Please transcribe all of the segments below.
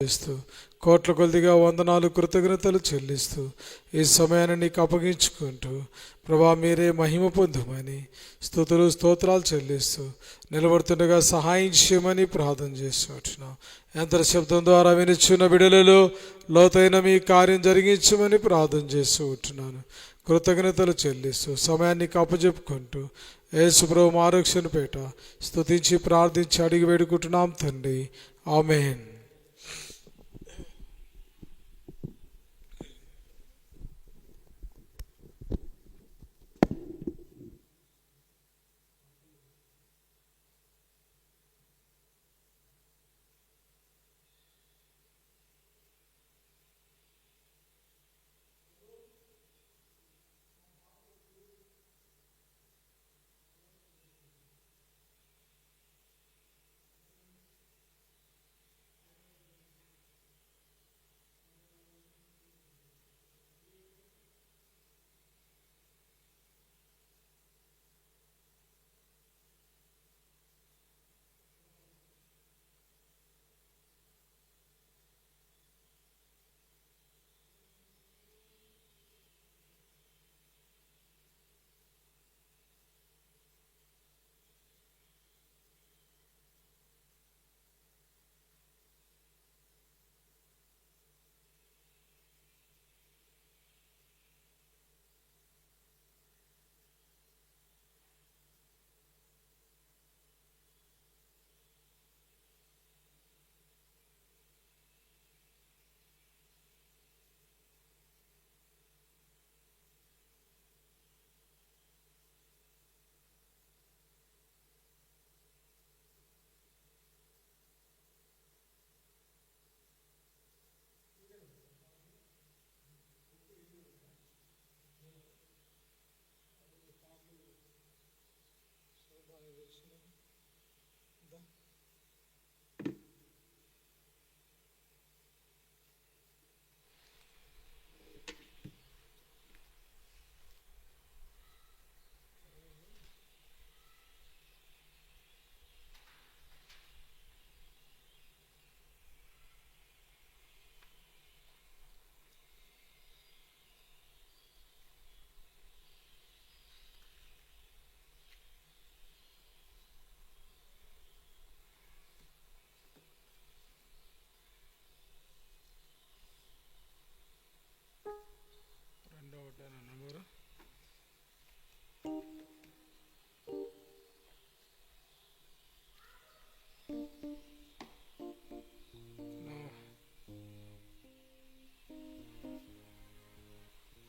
చేస్తూ కోట్ల కొద్దిగా వందనాలు కృతజ్ఞతలు చెల్లిస్తూ ఈ సమయాన్ని నీకు అప్పగించుకుంటూ ప్రభా మీరే మహిమ పొందమని స్తుతులు స్తోత్రాలు చెల్లిస్తూ నిలబడుతుండగా సహాయం చేయమని ప్రార్థన చేస్తున్నాం. యంత్ర శబ్దం ద్వారా వినిచున్న బిడలలో లోతైన మీ కార్యం జరిగించమని ప్రార్థన చేస్తూ ఉంటున్నాను. కృతజ్ఞతలు చెల్లిస్తూ సమయాన్ని అప్పచెప్పుకుంటూ యేసు ప్రభు ఆరోగ్యం పేట స్తుతించి ప్రార్థించి అడిగి వేడుకుంటున్నాం తండ్రి, ఆమేన్.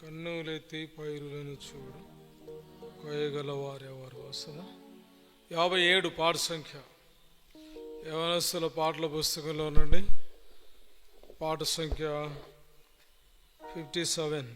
కన్నులెత్తి పైరులను చూడు, కొయ్యగల వారెవరు వస్తుందా? 57 పాట సంఖ్య యవనస్తుల పాటల పుస్తకంలో నుండి పాట సంఖ్య 57.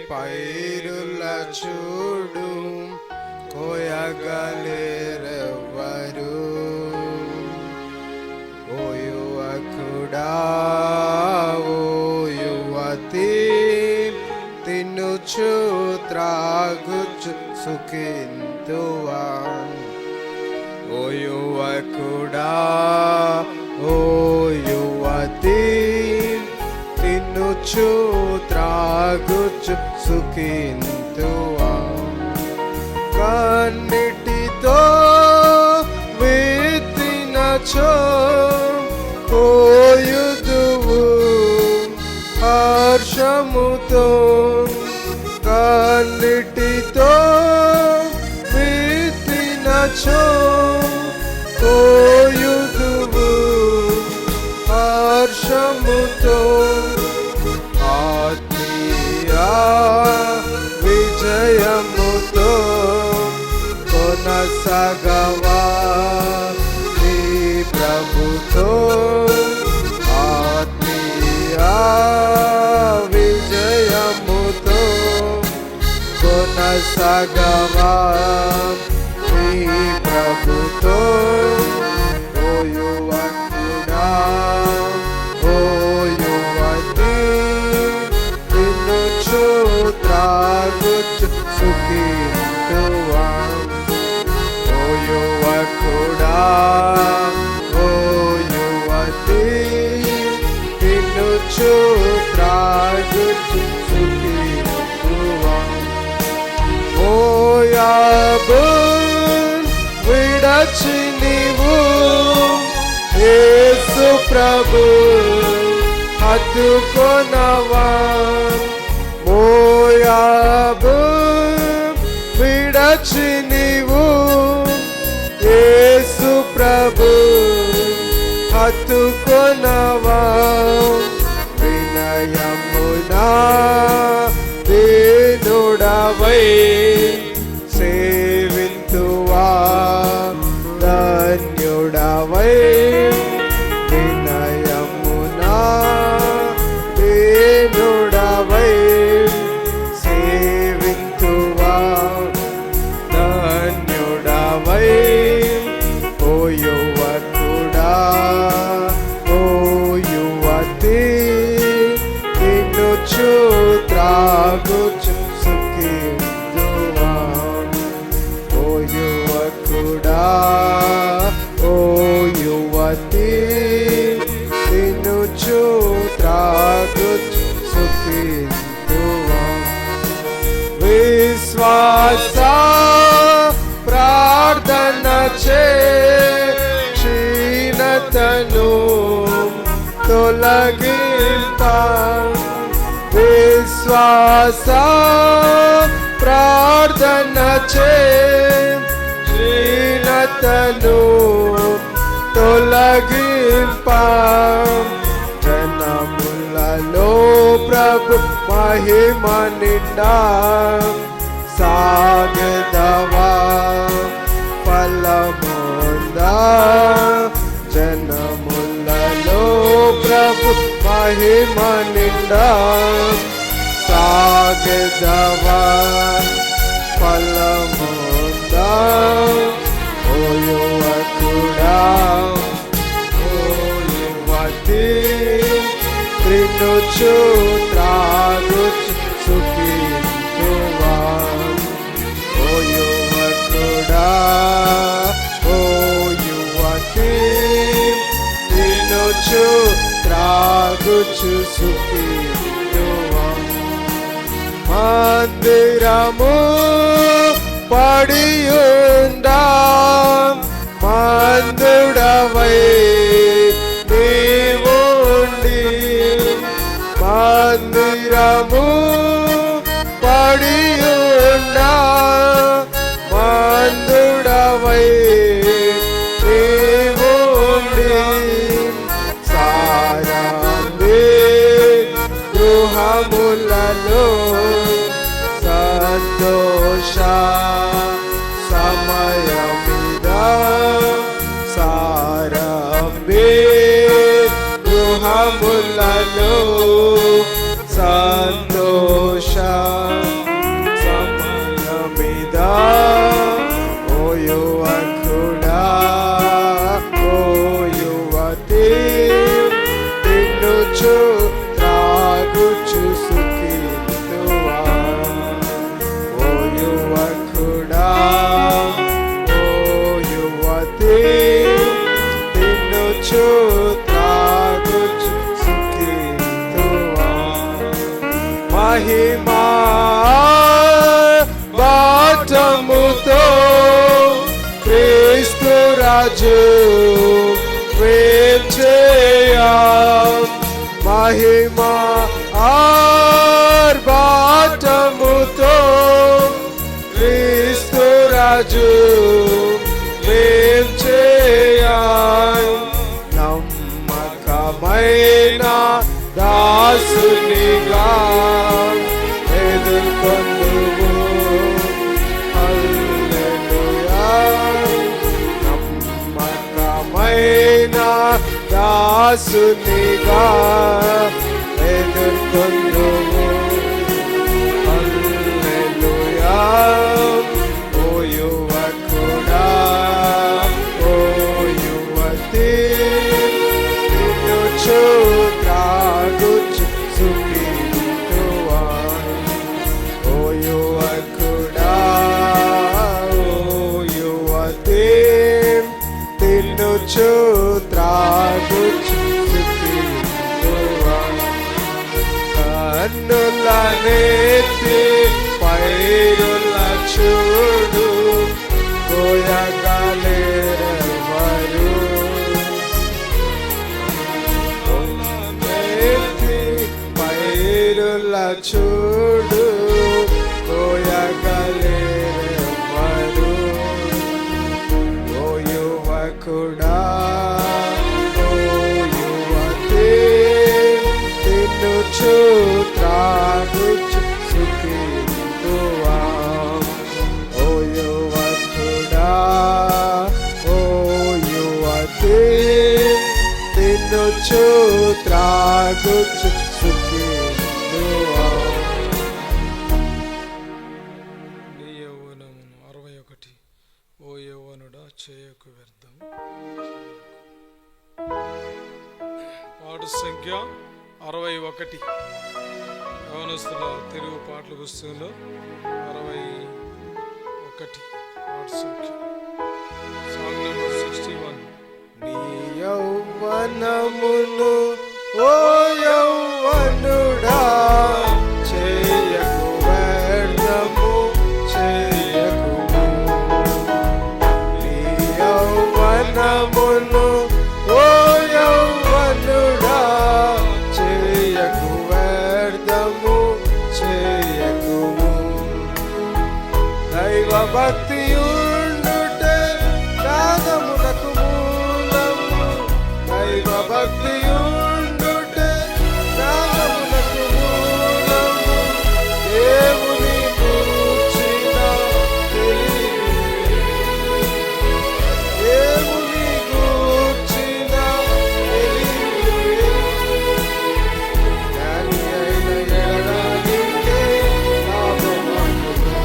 పైరుల చూడు, కోయగలేరెవ్వరు. ఓ యువకుడా, ఓ యువతి, తినుచు త్రాగుచు సుఖింతువా. ఓ యువకుడా, ఓ యువతి, తినుచు త్రాగుచు సుఖింతువా. కన్నిటితో విత్తినచో కోయుదువు హర్షముతో. కన్నిటితో విత్తినచో కోయుదువు హర్షముతో. విజయముతో కొనసాగవా నీ ప్రభుతో. ఆత్మీయ విజయముతో కొనసాగవా నీ ప్రభుతో. ఓ యువకుడా, ఓ తినుచు త్రాగుచు సుఖింతువాం. మోయాబున్ విడచి నీవు యేసు ప్రభు హత్తుకొనవా. మోయాబున్ విడచి నీవు యేసు ప్రభు హత్తుకొనవా. వినయమునా దీనుడవై సేవింతువా ధన్యుడవై. వినయమునా దీనుడవై సేవింతువా ధన్యుడవై. ఓ యువకుడా ఓ యువతి తినుచు త్రాగుచు సుఖింతువా. ఓ యువకుడా ఓ యువతి తినుచు త్రాగుచు సుఖింతువా. విశ్వాస ప్రార్థన చే క్షీణతను తొలగింప. విశ్వాస ప్రార్థన చే క్షీణతను తొలగింప. జనములలో ప్రభు మహిమ నిండా సాగదవా ఫలముందా. జనములలో ప్రభు మహిమ నిండా సాగదవా ఫలముందా. ఓ యువకుడా ఓ యువతి తినుచు త్రాగుచు సుఖింతువా. ఓ యువకుడా ఓ యువతి తినుచు త్రాగుచు సుఖింతువా. మందిరము పడియుండా మందుడవై నీవుండి. మందిరము పడియుండా మందుడవై నీవుండి. సారాంది గృహములలో సంతోష సమయమిద. సారంభి గృహములలో సంతోష సమయమిద. ఓ యువకుడా ఓ యువతి తినుచు త్రాగుచు సుఖింతువా. ఓ యువకుడా ఓ యువతి తినుచు త్రాగుచు సుఖింతువా. మహిమా బాటముతో క్రీస్తు రాజు వేంచేయా. మహిమా ఆర్భాటముతో క్రీస్తు రాజు వేంచేయా. నమ్మకమైన దాసునిగా ఎదుర్కొందువు. హల్లెలూయా. నమ్మకమైన దాసునిగా ఎదుర్కొందువు. హల్లెలూయా. ఓ యువకుడా ఓ యువతి తినుచు త్రాగుచు సుఖింతువా. ఓ యువకుడా ఓ యువతి తినుచు త్రాగుచు సుఖింతువా. కన్నులనెత్తి పైరుల చూడు కోయగలేరెవరు. కన్నులనెత్తి పైరుల చూడు కోయగలేరెవరు. ఓ యువకుడా ఓ యువతి తినుచు త్రాగుచు సుఖింతువా. ఓ యువకుడా ఓ యువతి తినుచు త్రాగుచు సుఖింతువా. నీ యవ్వనమును 61. ఓ యవ్వనుడా చేయకు వ్యర్థం. పాట సంఖ్య 61. యవనస్తుల తెలుగు పాటల పుస్తకంలో 61 పాట సంఖ్య. Song number 61. నీ యౌవనమును ఓ యౌవనుడా చేయకు వ్యర్థము చేయకుము. నీ యౌవనమును ఓ యౌవనుడా చేయకు వ్యర్థము చేయకుము. దైవ భక్తియుండుటే త్యాగమునకు మూలము. దైవ భక్తియుండుటే త్యాగమునకు మూలము. దేవుని గూర్చిన తెలివి, దేవుని గూర్చిన తెలివి జ్ఞాని అయిన ఎడలానికే లాభమగును.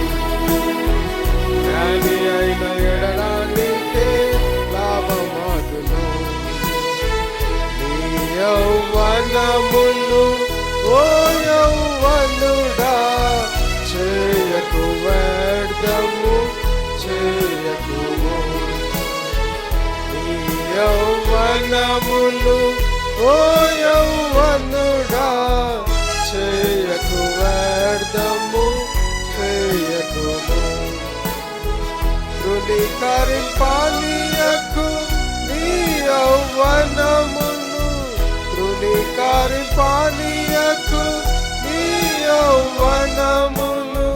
జ్ఞాని అయిన ఎడలానికే లాభమగును. నీ యౌవనమును ఓ యౌవనుడా చేయకు వ్యర్థము చేయకుము. నీ యౌవనమును ఓ యౌవనుడా చేయకు వ్యర్థము చేయకుము. తృణీకరింపనీయకు నీ యౌవనమును. తృణీకరింపనీయకు నీ యౌవనమును.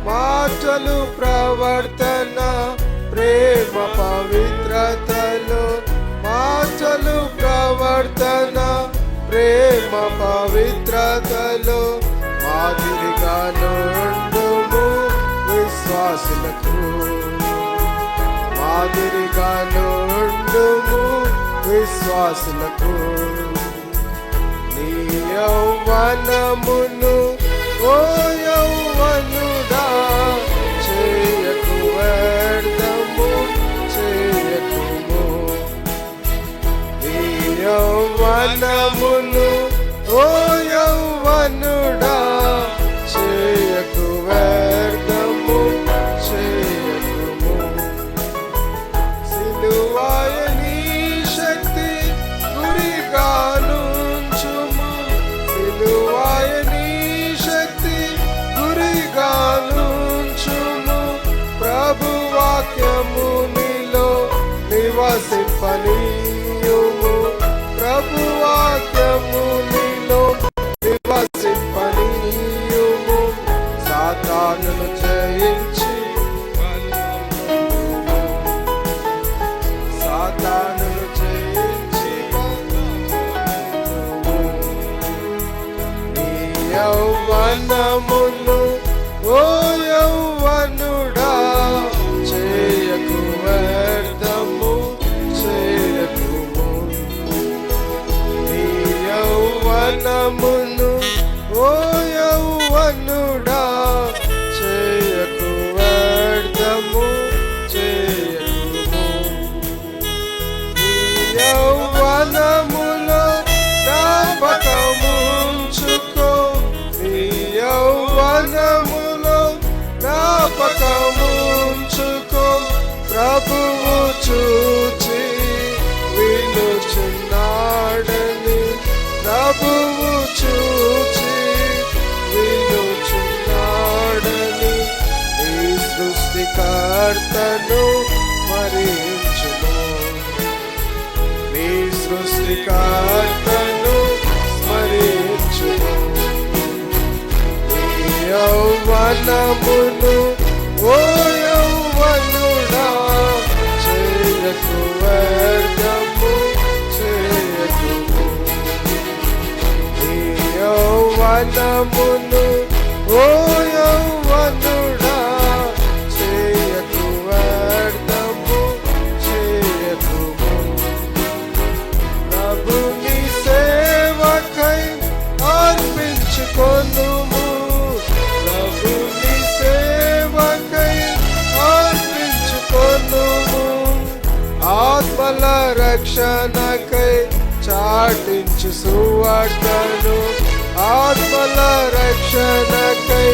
మాటలు ప్రవర్తన ప్రేమ పవిత్రతలో. మాటలు ప్రవర్తన ప్రేమ పవిత్రతలో మాదిరిగా నుండుము విశ్వాసులకు. మాదిరిగా నుండుము విశ్వాసులకు. నీ యౌవనమును ఓ యౌవనుడా చేయకు వ్యర్థము చేయకుము. నీ యౌవనమును ఓ యౌవనుడా చేయకు వ్యర్థము చేయకుము. సిలువాయ నీ శక్తి గురిగానుంచుము. సిలువాయ నీ శక్తి గురిగానుంచుము. ప్రభు వాక్యము నీలో నివసింపనీయుము. ప్రభు వాక్యము నీలో నివసింపనీయుము. సాతానును జయించి సాతానును జయించి నీ యౌవనమును ఓ యౌవనుడా చేయకు వ్యర్థము చేయకుము. నీ యౌవనమును ఓ యౌవనుడా చేయకు వ్యర్థము చేయకుము. నీ యౌవనములో జ్ఞాపకముంచుకో. నీ యౌవనములో జ్ఞాపకముంచుకో. ప్రభువు చూచి వినుచున్నాడని. ప్రభువు చూచి సృష్టికర్తను స్మరించుము, నీ సృష్టికర్తను స్మరించుము. నీ యౌవనమును ఓ యౌవనుడా చేయకు వ్యర్థము చేయకుము. నీ యౌవనమును ఓ యౌవనుడా చేయకు వ్యర్థము చేయకుము. ప్రభుని సేవకై అర్పించుకొనుము, ప్రభుని సేవకై అర్పించుకొనుము. ఆత్మల రక్షణకై చాటించు సువార్తను, ఆత్మల రక్షణకై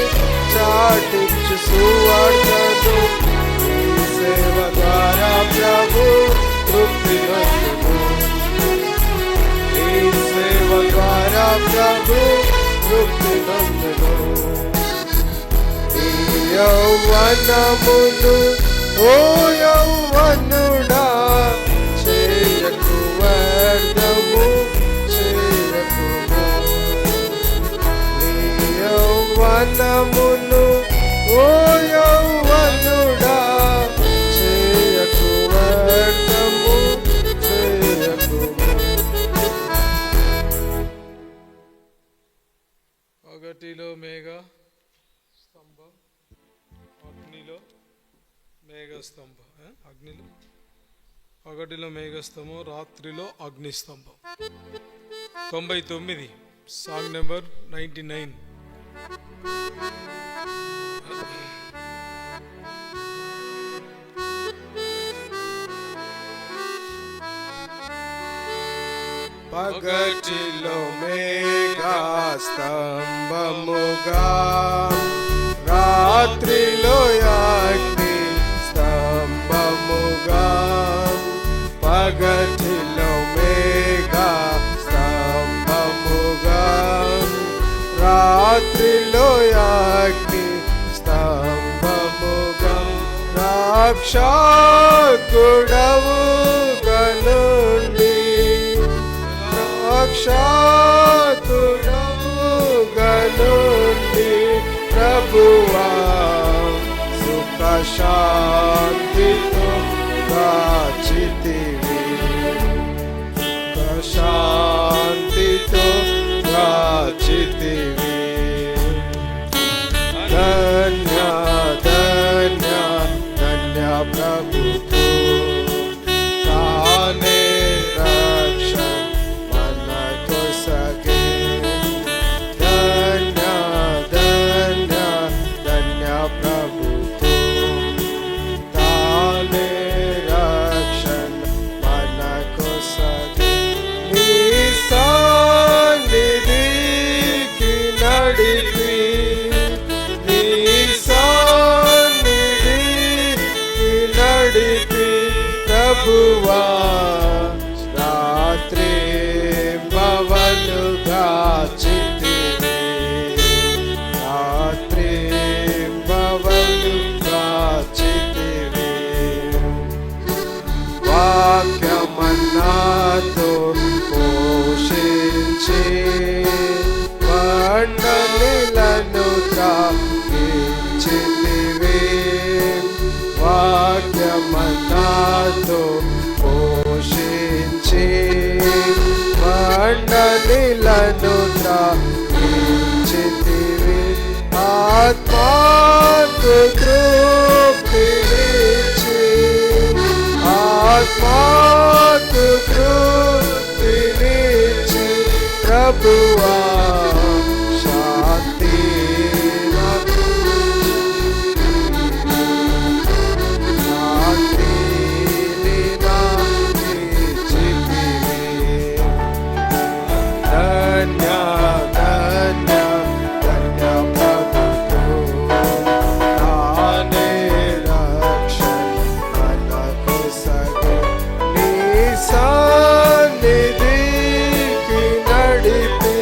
చాటించు సువార్తను. ఈ సేవ ద్వారా ప్రభు తృప్తి నొందును, ఈ సేవ ద్వారా ప్రభు తృప్తి నొందును. ఈ యౌవనమును ఓ యౌవనుడా చేయకు వ్యర్థము చేయకుము. ఈ యౌవనమును ఓ యౌవనుడా చేయకు వ్యర్థము చేయకుము. ఒకటిలో మేఘ స్తంభం, అగ్నిలో మేఘస్తంభం. అగ్నిలో ఒకటిలో మేఘస్తంభం, రాత్రిలో అగ్నిస్తంభం. 99 సాంగ్ నెంబర్ 99. పగటిలో మేఘస్తంభముగా, రాత్రిలో అగ్ని స్తంభముగా. పగటిలో మేఘస్తంభముగా, రాత్రిలో అగ్ని స్తంభముగా. రక్షకుడవు గనుండి, రక్షకుడవు గనుండి ప్రభువా సుఖ శాంతితో కాచితివి, శాంతితో కాచితివి. ధన్య ధన్య ధన్య ప్రభువు తానే రక్షణ మనకు సగే. ధన్య ధన్య ధన్య ప్రభువు తానే రక్షణ మనకు సగే. నీ సన్నిధికి నడిపి, నీ సన్నిధికి నడిపి ప్రభువా రాత్రి పవలుగా చితివి, రాత్రి పవలుగా చితివి. వాక్యమన్నాతో పోషించి మండలిలను త్రాగించితివి, వాక్యమన్నాతో పోషించి మండలిలను త్రాగించితివి. ఆత్మకు తృప్తినిచ్చి, ఆత్మకు తృప్తినిచ్చి ప్రభువా శాంతి నాకు శాంతిని నాకిచ్చితివి. ధన్య ధన్య ధన్య ప్రభువు తానే రక్షణ మనకు సగే. నీ సన్నిధికి నడిపి,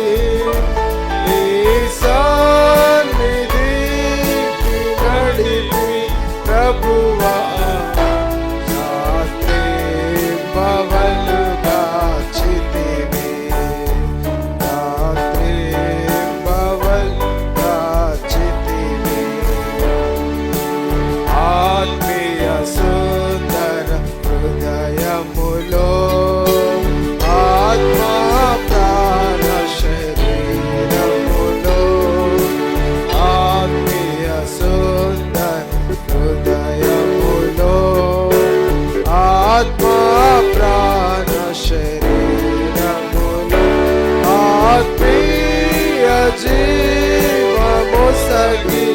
జీవము సగి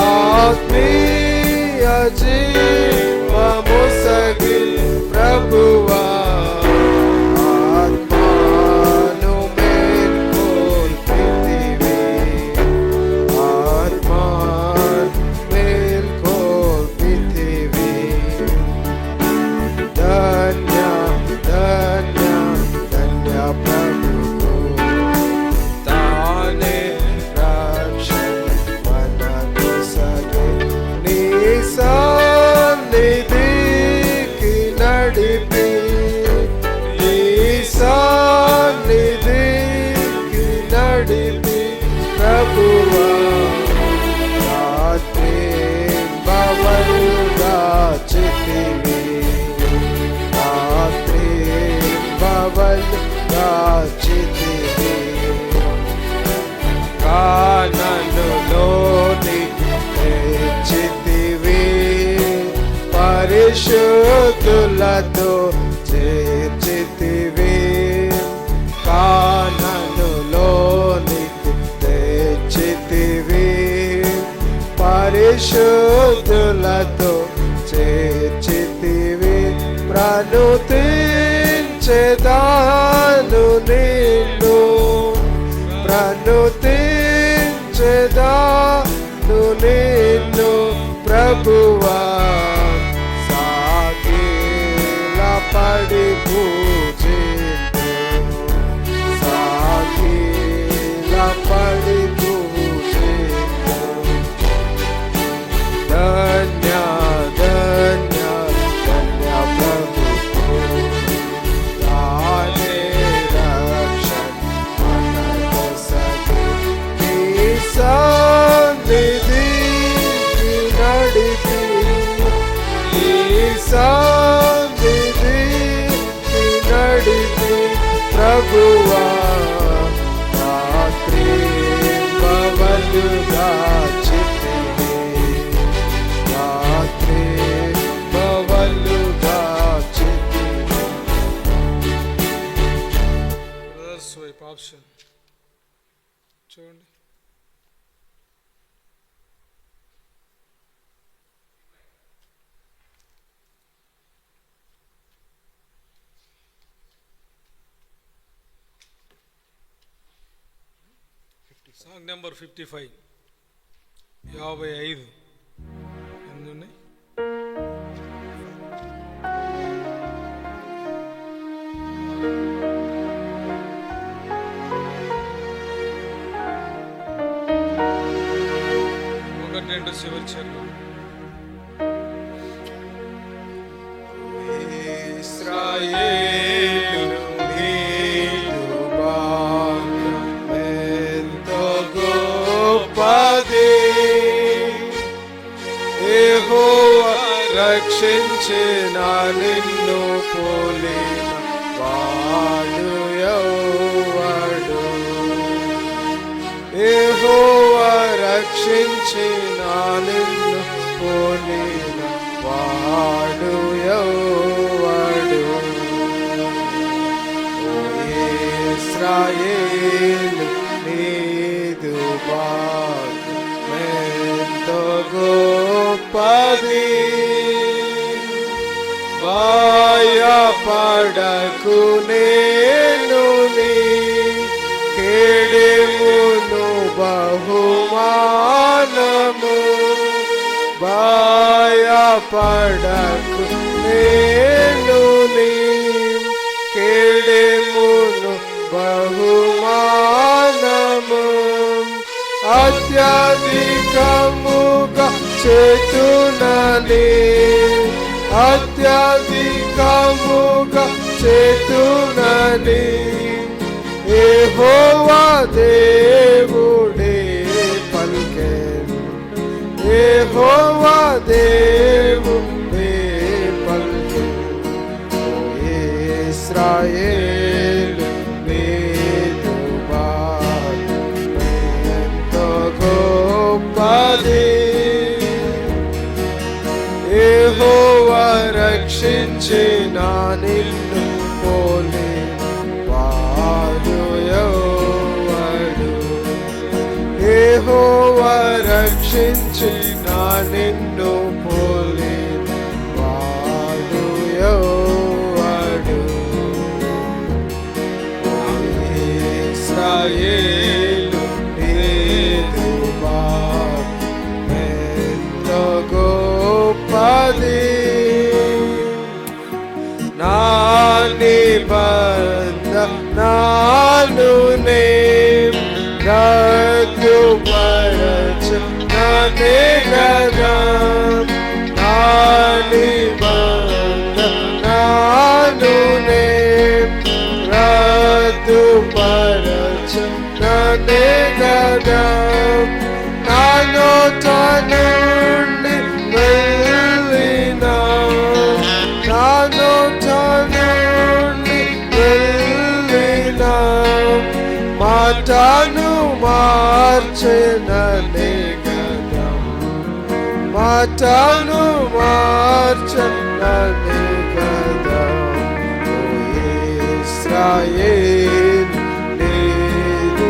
ఆత్మీయ జీవము సగి ప్రభువా ఆత్మను మేల్కొల్పితివి ఆత్మను మేల్కొల్పితివి ధన్య ధన్య ధన్య ప్రభువు తానే రక్షణ మనకు సగే నీ సన్నిధికి నడిపి నీ సన్నిధికి నడిపి ప్రభువా రాత్రి బవలుగా చితివి రాత్రి బవలుగా చితివి కాననులోని తెచ్చితివి పరిశుద్ధులతో చేర్చితివి కాననులోనికి తెచ్చితివి పరిశుద్ధులతో చేర్చితివి ప్రణుతించెదాను నిన్ను ప్రణుతించెదాను నిన్ను ప్రభువా సాగిల పడి పూజింతు సాగిల పడి పూజింతు ధన్య ధన్య ధన్య ప్రభువు తానే రక్షణ మనకు సగి నీ సన్నిధికి నడిపి నీ సన్నిధికి నడిపి ప్రభువా రాత్రి బవలుగా చితివి రాత్రి బవలుగా చితివి బ్రదర్స్ వైపు ఆప్షన్ చూడండి. సాంగ్ నెంబర్ 55 55 ఎన్ని ఉన్నాయి? ఒకటి రెండు చివరి చరణం. ఇశ్రాయేలు నీదు భాగ్యం ఎంతో గొప్పది యెహోవా రక్షించిన నిన్ను పోలిన వాడు ఎవడు యెహోవా రక్షించిన నిన్ను పోలిన వాడు ఎవడు ఓ ఇశ్రాయేలు నీదు భాగ్యం ఎంతో గొప్పది భయపడకు నేను నీ కేడెమును బహుమానము భయపడకు నేను నీ కేడెమును బహుమానము అత్యధికముగా చేతునని అత్యధికముగా చేతునని యెహోవా దేవుడే పలికెను యెహోవా దేవుడే పలికెను ఓ ఇశ్రాయేలు నీదు భాగ్యం ఎంతో గొప్పది యెహోవా రక్షించిన నిన్ను పోలిన వాడు ఎవడు రక్షించిన నిన్ను పోలిన వాడు ఎవడు? ఇశ్రాయేలు ఎంతో గొప్పది, నా నిబంధనను రద్దుపరచనే గదా, నా నిబంధనను రద్దుపరచనే గదా, నా నోట నుండి వెళ్ళిన, నా నోట నుండి వెళ్ళిన మాటను మార్చననే గదా, మాటను మార్చననే గదా. ఓ ఇశ్రాయేలు నీదు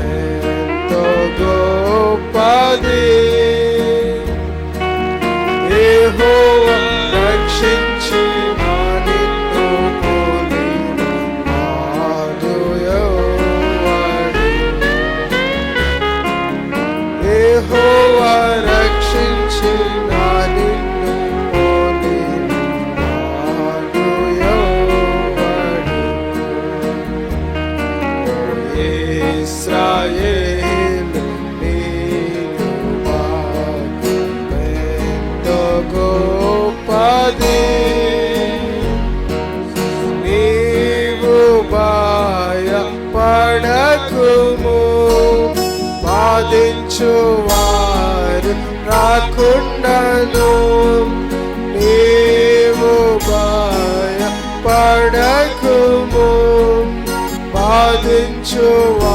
ఎంతో గొప్పది, యెహోవా రక్షించిన నిన్ను పోలిన వాడు ఎవడు? యెహోవా రక్షించిన నిన్ను పోలిన వాడు ఎవడు? ఇశ్రాయేలు నీదు ఎంతో గొప్పది, నీవు భయపడకుము, బాధించువారు రాకుండాను, నీవు భయపడకుము, బాధించువారు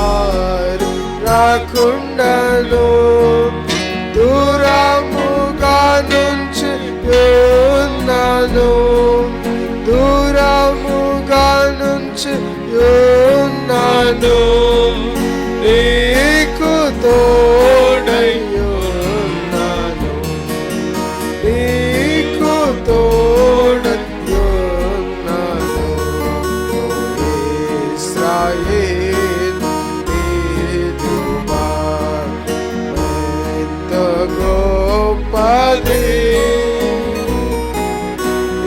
రాకుండాను, దూరముగా నుంచి ఉన్నాను, దూరముగా నుంచి ఉన్నాను, నీకు తోడయ్యున్నాను, నీకు తోడయ్యున్నాను. ఇశ్రాయేలు నీదు ఎంతో గొప్పది,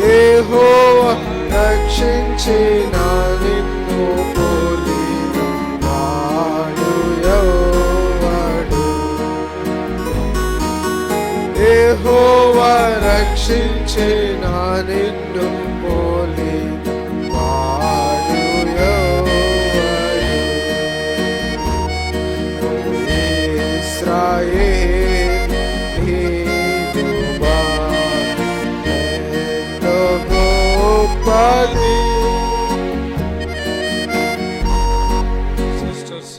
యెహోవా రక్షించిన నిన్ను పోలిన వాడు ఎవడు? యెహోవా రక్షించిన నిన్ను పోలిన వాడు ఎవడు? ఇశ్రాయేలు నీదు ఎంతో గొప్పది. సిస్టర్స్,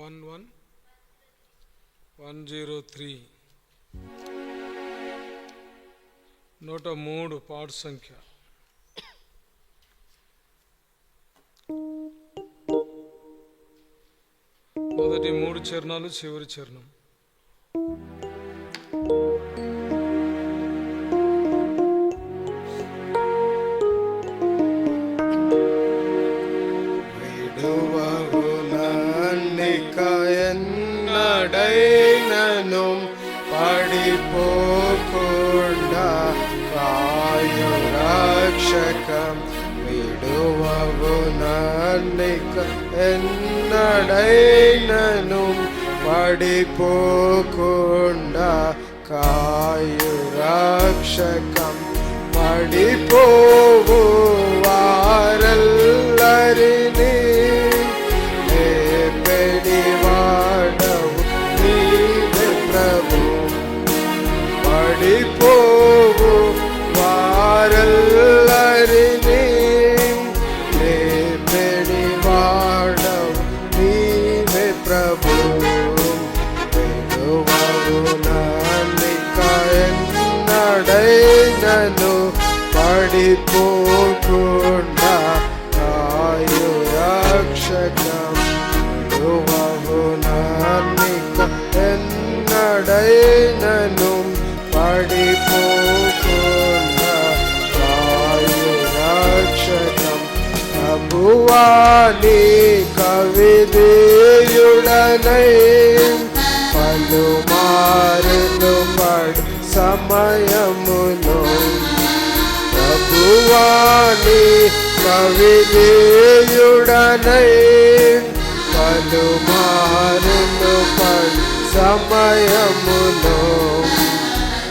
11103 103 పాట సంఖ్య. మొదటి 3 చరణాలు, చివరి చరణం. ఎన్నడైనను పడిపోకుండా కాయు రక్షకం, విడువవు నన్నిక ఎన్నడైనను పడిపోకుండా కాయు రక్షకం, పడిపోవు వారెల్లరినీ వాడవు నీవే ప్రభు, పడిపోవు వారెల్లరినీ లేపెడి వాడవు నీవే ప్రభు, విడువవు నన్నిక ఎన్నడైనను పడిపోకుండా కాయు ప్రభువాని కవిదేయుడనై పలుమారులు పడు సమయములో ప్రభువాని కవిదేయుడనై పలుమారులు పడు సమయములో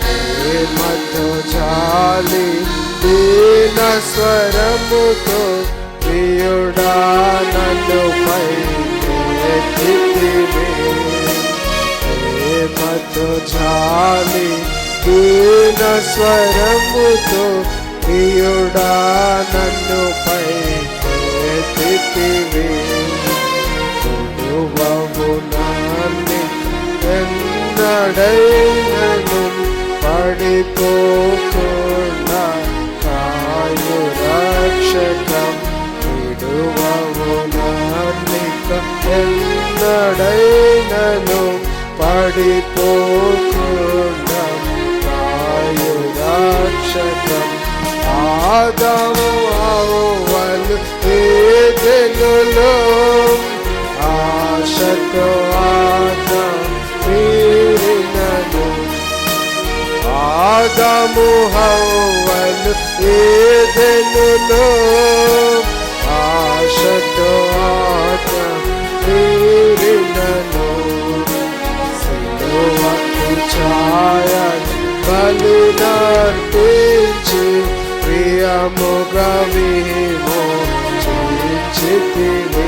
ప్రేమతో జాలి దీన స్వరముతో ప్రియుడా నన్ను పైకెత్తితివి ప్రేమతో జాలి దీన స్వరముతో ప్రియుడా నన్ను పైకెత్తితివి కొలువవు నన్ను ఎన్నడైనను పడిపోకుండా కాయు రక్షకం విడువవు నన్నిక ఎన్నడైనను పడిపోకుండా కాయు రక్షకం ఆదాము అవ్వలు ఏదెనులో ఆశతో తీరినను ఆదాము హవ్వలు ఏదెనులో ఆశతో తీరినను సిలువకు ఛాయ బలినర్పించి ప్రియముగా విమోచించితివి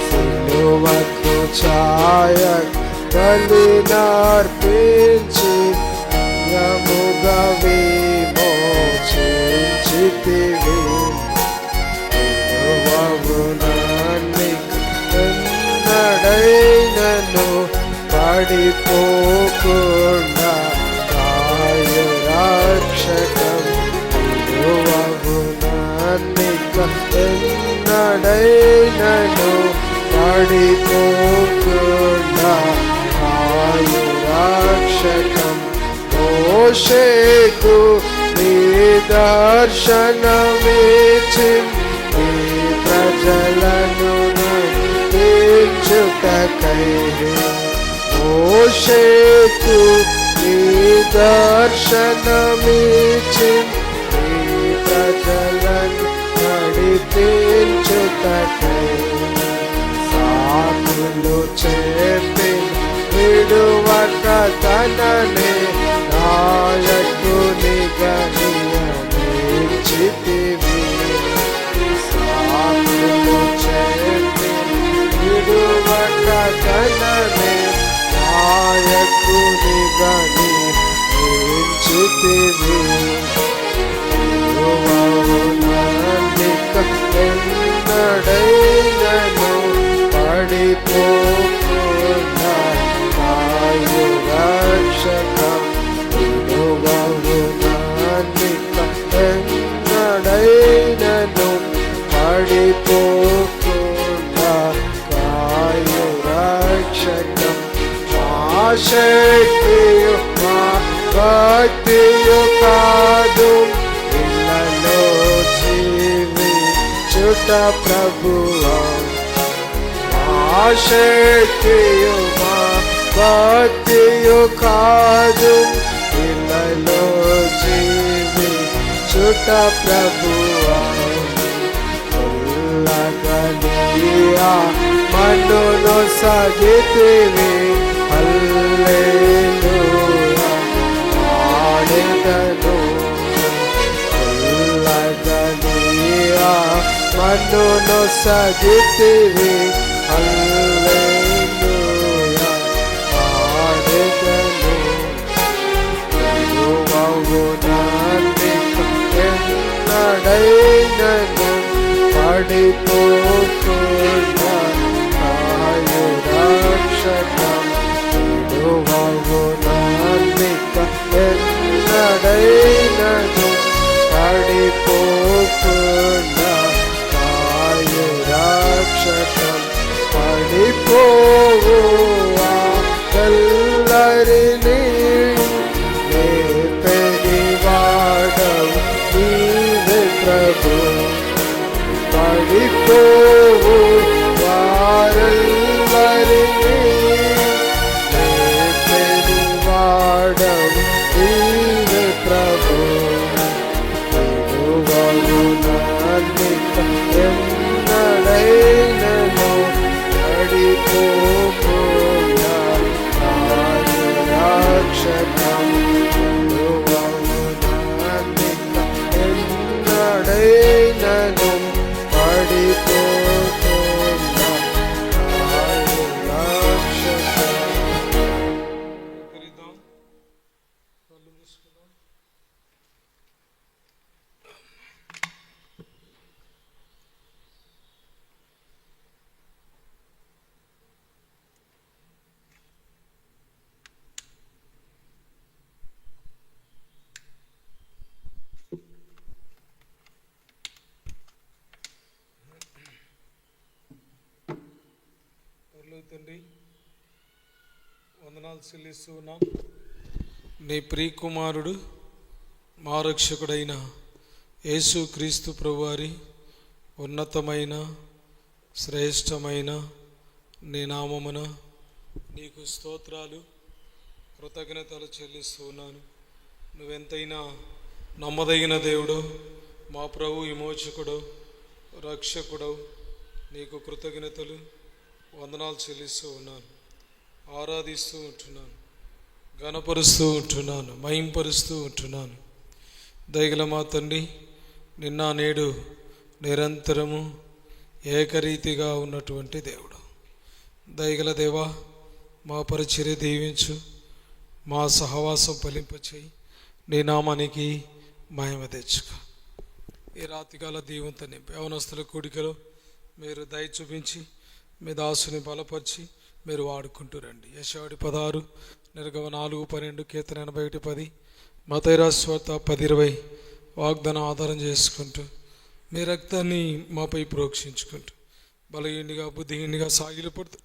సిలువకు ఛాయ బలినర్పించి ప్రియముగా విమోచించితివి ప్రభువు నన్నిక ఎన్నడైనను పడిపోకుండా కాయు రక్షకం ప్రభువు నన్నిక ఎన్నడైనను పడిపోకుండా కాయు రక్షకం మోషేకు నీ దర్శనమిచ్చి నీ ప్రజలను నడిపించుటకై మోషేకు నీ దర్శనమిచ్చి నీ ప్రజలను నడిపించుటకై సాకులు చెప్పి విడువక తననే నాయకునిగా నియమించితివి సాకులు చెప్పి విడువక తననే నాయకునిగా నియమించితివి నన్నిక ఎన్నడైనను పడిపోకుండా కాయు రక్షకం విడువవు నన్నిక ఎన్నడైనను పడిపోకుండా కాయు రక్షకం మా శక్తియు మా భక్తియు కాదు ఇళ్ళలో జీవించుట ప్రభువా మా శక్తియు మా భక్తియు కాదు ఇళ్ళలో జీవించుట ప్రభువా ఉల్లగనియా మన్నును సాగితివి హల్లెలూయా పాడెదను ఉల్లగనియా మన్నును సాగితివి హల్లెలూయా పాడెదను ప్రభువవు నన్నిక ఎన్నడైనను పడిపోకుండా కాయు రక్షకం విడువవు నన్నిక ఎన్నడైనను పడిపోకుండా కాయు రక్షకం పడిపోవు కల్లరిని లేపెనివాడవు నీవే ప్రభు నడిపోవు వారెల్లరినీ లేపెడి వాడవు నీవే ప్రభు. ఎన్నడైనను నడిపోకుండా రక్షకం ఎన్నడైనను పడిపోకుండా రక్షకం. తండ్రి, వందనాలు చెల్లిస్తూ ఉన్నాం. నీ ప్రియకుమారుడు మా రక్షకుడైన యేసు క్రీస్తు ప్రభువారి ఉన్నతమైన శ్రేష్టమైన నీ నామమున నీకు స్తోత్రాలు కృతజ్ఞతలు చెల్లిస్తూ ఉన్నాను. నువ్వెంతైనా నమ్మదగిన దేవుడు, మా ప్రభు విమోచకుడు రక్షకుడు, నీకు కృతజ్ఞతలు వందనాలు చెల్లిస్తూ ఉన్నాను. ఆరాధిస్తూ ఉంటున్నాను, ఘనపరుస్తూ ఉంటున్నాను, మహింపరుస్తూ ఉంటున్నాను. దయగల మా తండ్రి, నిన్న నేడు నిరంతరము ఏకరీతిగా ఉన్నటువంటి దేవుడు. దయగల దేవా, మా పరిచర్య దీవించు, మా సహవాసం ఫలింపచేయి, నీ నామానికి మహిమ తెచ్చుకో. ఈ రాత్రికాల దీవంతో నింపి యవనస్తుల కూడికలో మీరు దయ చూపించి మీ దాసుని బలపరిచి మీరు వాడుకుంటూ రండి. యెషయా 16, నిర్గమ 4:12, కీర్తన 81:10, మత్తయి రాసిన సువార్త 10:20 వాగ్దానం ఆధారం చేసుకుంటూ మీ రక్తాన్ని మాపై ప్రోక్షించుకుంటూ బలహీనుడిగా బుద్ధిహీనుడిగా సాగిలపడుతూ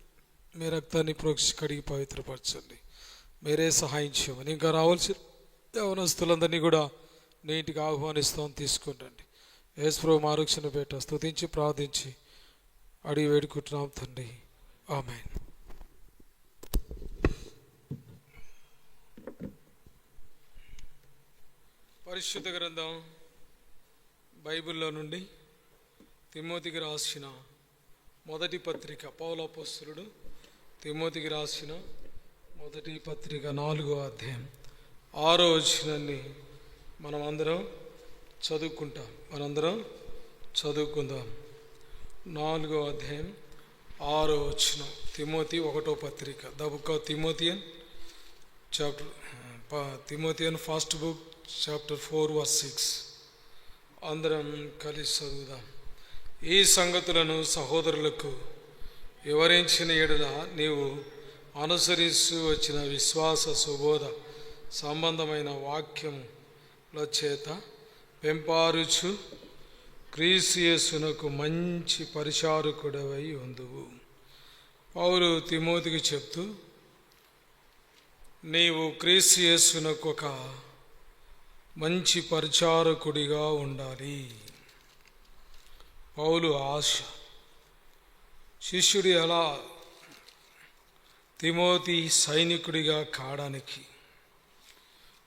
మీ రక్తాన్ని ప్రోక్షి కడిగి పవిత్రపరచండి. మీరే సహాయం చేయమని ఇంకా రావాల్సిన యవనస్తులందరినీ కూడా నీటికి ఆహ్వానిస్తాం, తీసుకుంటండి. యేసు ప్రభువు మా రక్షణ పేట స్తుతించి ప్రార్థించి అడిగి వేడుకుంటున్నాం తండ్రి, ఆమేన్. పరిశుద్ధ గ్రంథం బైబిల్లో నుండి తిమోతికి రాసిన మొదటి పత్రిక, పౌలు అపోస్తలుడు తిమోతికి రాసిన మొదటి పత్రిక 4వ అధ్యాయం 6వ వచనాన్ని మనందరం చదువుకుంటాం. చదువుకుందాం. 4వ అధ్యాయం 6వ వచనం, తిమోతి 1వ పత్రిక, the book of Timothian Timothian first book chapter 4:6. అందరం కలిసి చదువుదాం. ఈ సంగతులను సహోదరులకు వివరించిన ఎడల నీవు అనుసరిస్తూ వచ్చిన విశ్వాస సుబోధ సంబంధమైన వాక్యముల చేత పెంపారుచు క్రీస్తు యేసునకు మంచి పరిచారకుడవై ఉందువు. పౌలు తిమోతికి చెప్తూ, నీవు క్రీస్తు యేసునకు ఒక మంచి పరిచారకుడిగా ఉండాలి. పౌలు ఆశ. శిష్యుడు ఎలా తిమోతి సైనికుడిగా కావడానికి.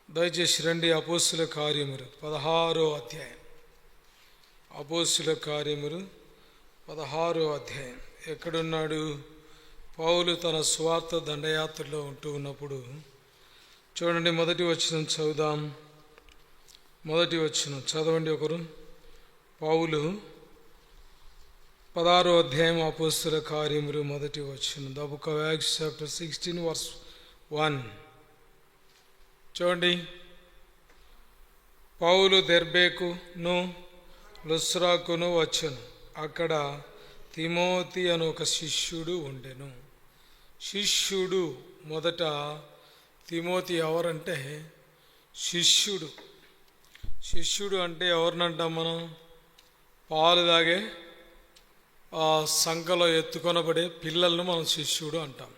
దయచేసి రండి, అపోస్తుల కార్యములు 16వ అధ్యాయం. అపోస్తుల కార్యములు 16వ అధ్యాయం. ఎక్కడున్నాడు? పౌలు తన స్వార్థ దండయాత్రలో ఉంటూ ఉన్నప్పుడు చూడండి, మొదటి వచనం చదువుదాం. మొదటి వచనం చదవండి ఒకరు. పౌలు 16వ అధ్యాయం అపోస్తుల కార్యములు మొదటి వచనం, the book of acts chapter 16:1. చూడండి, పౌలు దెర్బేకును లుస్రాకును వచ్చెను. అక్కడ తిమోతి అని ఒక శిష్యుడు ఉండెను. శిష్యుడు, మొదట తిమోతి ఎవరంటే శిష్యుడు. శిష్యుడు అంటే ఎవరినంటాం మనం? పాలు తాగే ఆ సంకలో ఎత్తుకొనబడే పిల్లలను మనం శిష్యుడు అంటాం.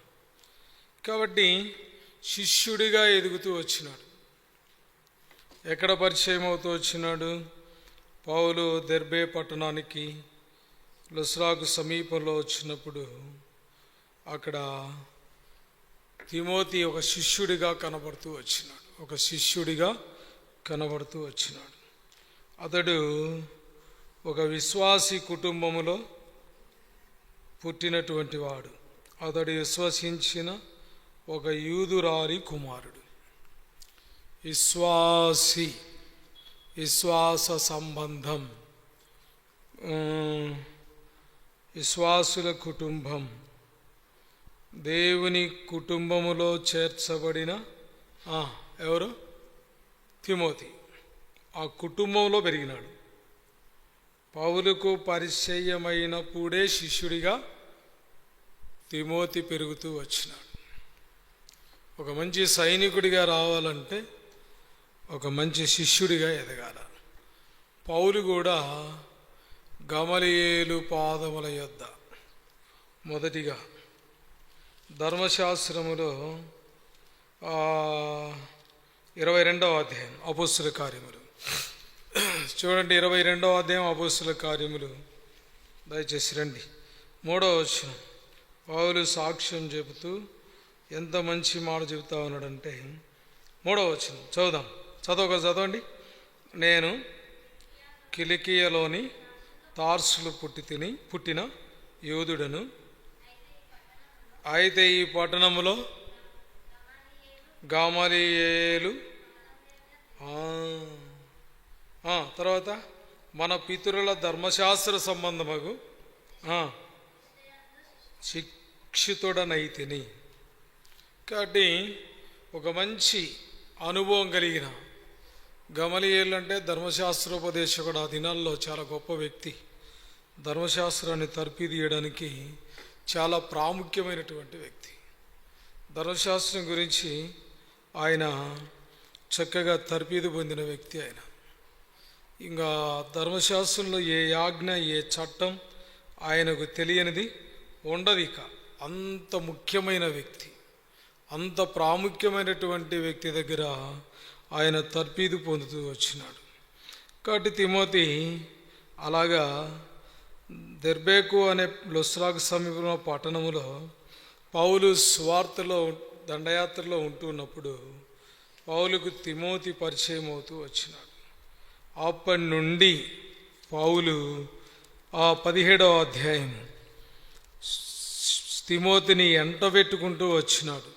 కాబట్టి శిష్యుడిగా ఎదుగుతూ వచ్చినాడు. ఎక్కడ పరిచయం అవుతూ వచ్చినాడు? పౌలు దెర్బే పట్టణానికి లుస్రాకు సమీపంలో వచ్చినప్పుడు అక్కడ తిమోతి ఒక శిష్యుడిగా కనబడుతూ వచ్చినాడు. అతడు ఒక విశ్వాసి కుటుంబములో పుట్టినటువంటి వాడు. అతడు విశ్వసించిన ఒక యూదురాలి కుమారుడు. విశ్వాస సంబంధం, విశ్వాసుల కుటుంబం, దేవుని కుటుంబములో చేర్చబడిన ఎవరు? తిమోతి. ఆ కుటుంబంలో పెరిగినాడు. పౌలుకు పరిచయమైనప్పుడే శిష్యుడిగా తిమోతి పెరుగుతూ వచ్చినాడు. ఒక మంచి సైనికుడిగా రావాలంటే ఒక మంచి శిష్యుడిగా ఎదగాల. పౌలు కూడా గమలియేలు పాదముల యొద్ద మొదటిగా ధర్మశాస్త్రములో 22వ అధ్యాయం అపోస్తుల కార్యములు చూడండి. 22వ అధ్యాయం అపోస్తుల కార్యములు, దయచేసి రండి. 3వ వచనం. పౌలు సాక్ష్యం చెబుతూ ఎంత మంచి మాట చెబుతా ఉన్నాడంటే 3వ వచనం చదువుదాం. చదవండి. నేను కిలికియలోని తార్సులు పుట్టిన యూదుడను. అయితే ఈ పట్టణములో గమలియేలు, తర్వాత మన పితరుల ధర్మశాస్త్ర సంబంధమగు శిక్షితుడనైతిని. కాబట్టి ఒక మంచి అనుభవం కలిగిన గమలియేలు అంటే ధర్మశాస్త్రోపదేశకుడు. ఆ దినాల్లో చాలా గొప్ప వ్యక్తి. ధర్మశాస్త్రాన్ని తర్పిదీయడానికి చాలా ప్రాముఖ్యమైనటువంటి వ్యక్తి. ధర్మశాస్త్రం గురించి ఆయన చక్కగా తర్పీదు పొందిన వ్యక్తి. ఆయన ఇంకా ధర్మశాస్త్రంలో ఏ ఆజ్ఞ, ఏ చట్టం ఆయనకు తెలియనిది ఉండదు. ఇక అంత ముఖ్యమైన వ్యక్తి, అంత ప్రాముఖ్యమైనటువంటి వ్యక్తి దగ్గర ఆయన తర్పీదు పొందుతూ వచ్చినాడు. కాబట్టి తిమోతి అలాగా దెర్బేకు అనే లుస్రాకు సమీపంలో పట్టణములో పౌలు స్వార్థలో దండయాత్రలో ఉంటున్నప్పుడు పౌలుకు తిమోతి పరిచయం అవుతూ వచ్చినాడు. అప్పటి నుండి పౌలు ఆ 17వ అధ్యాయం తిమోతిని ఎంటబెట్టుకుంటూ వచ్చినాడు.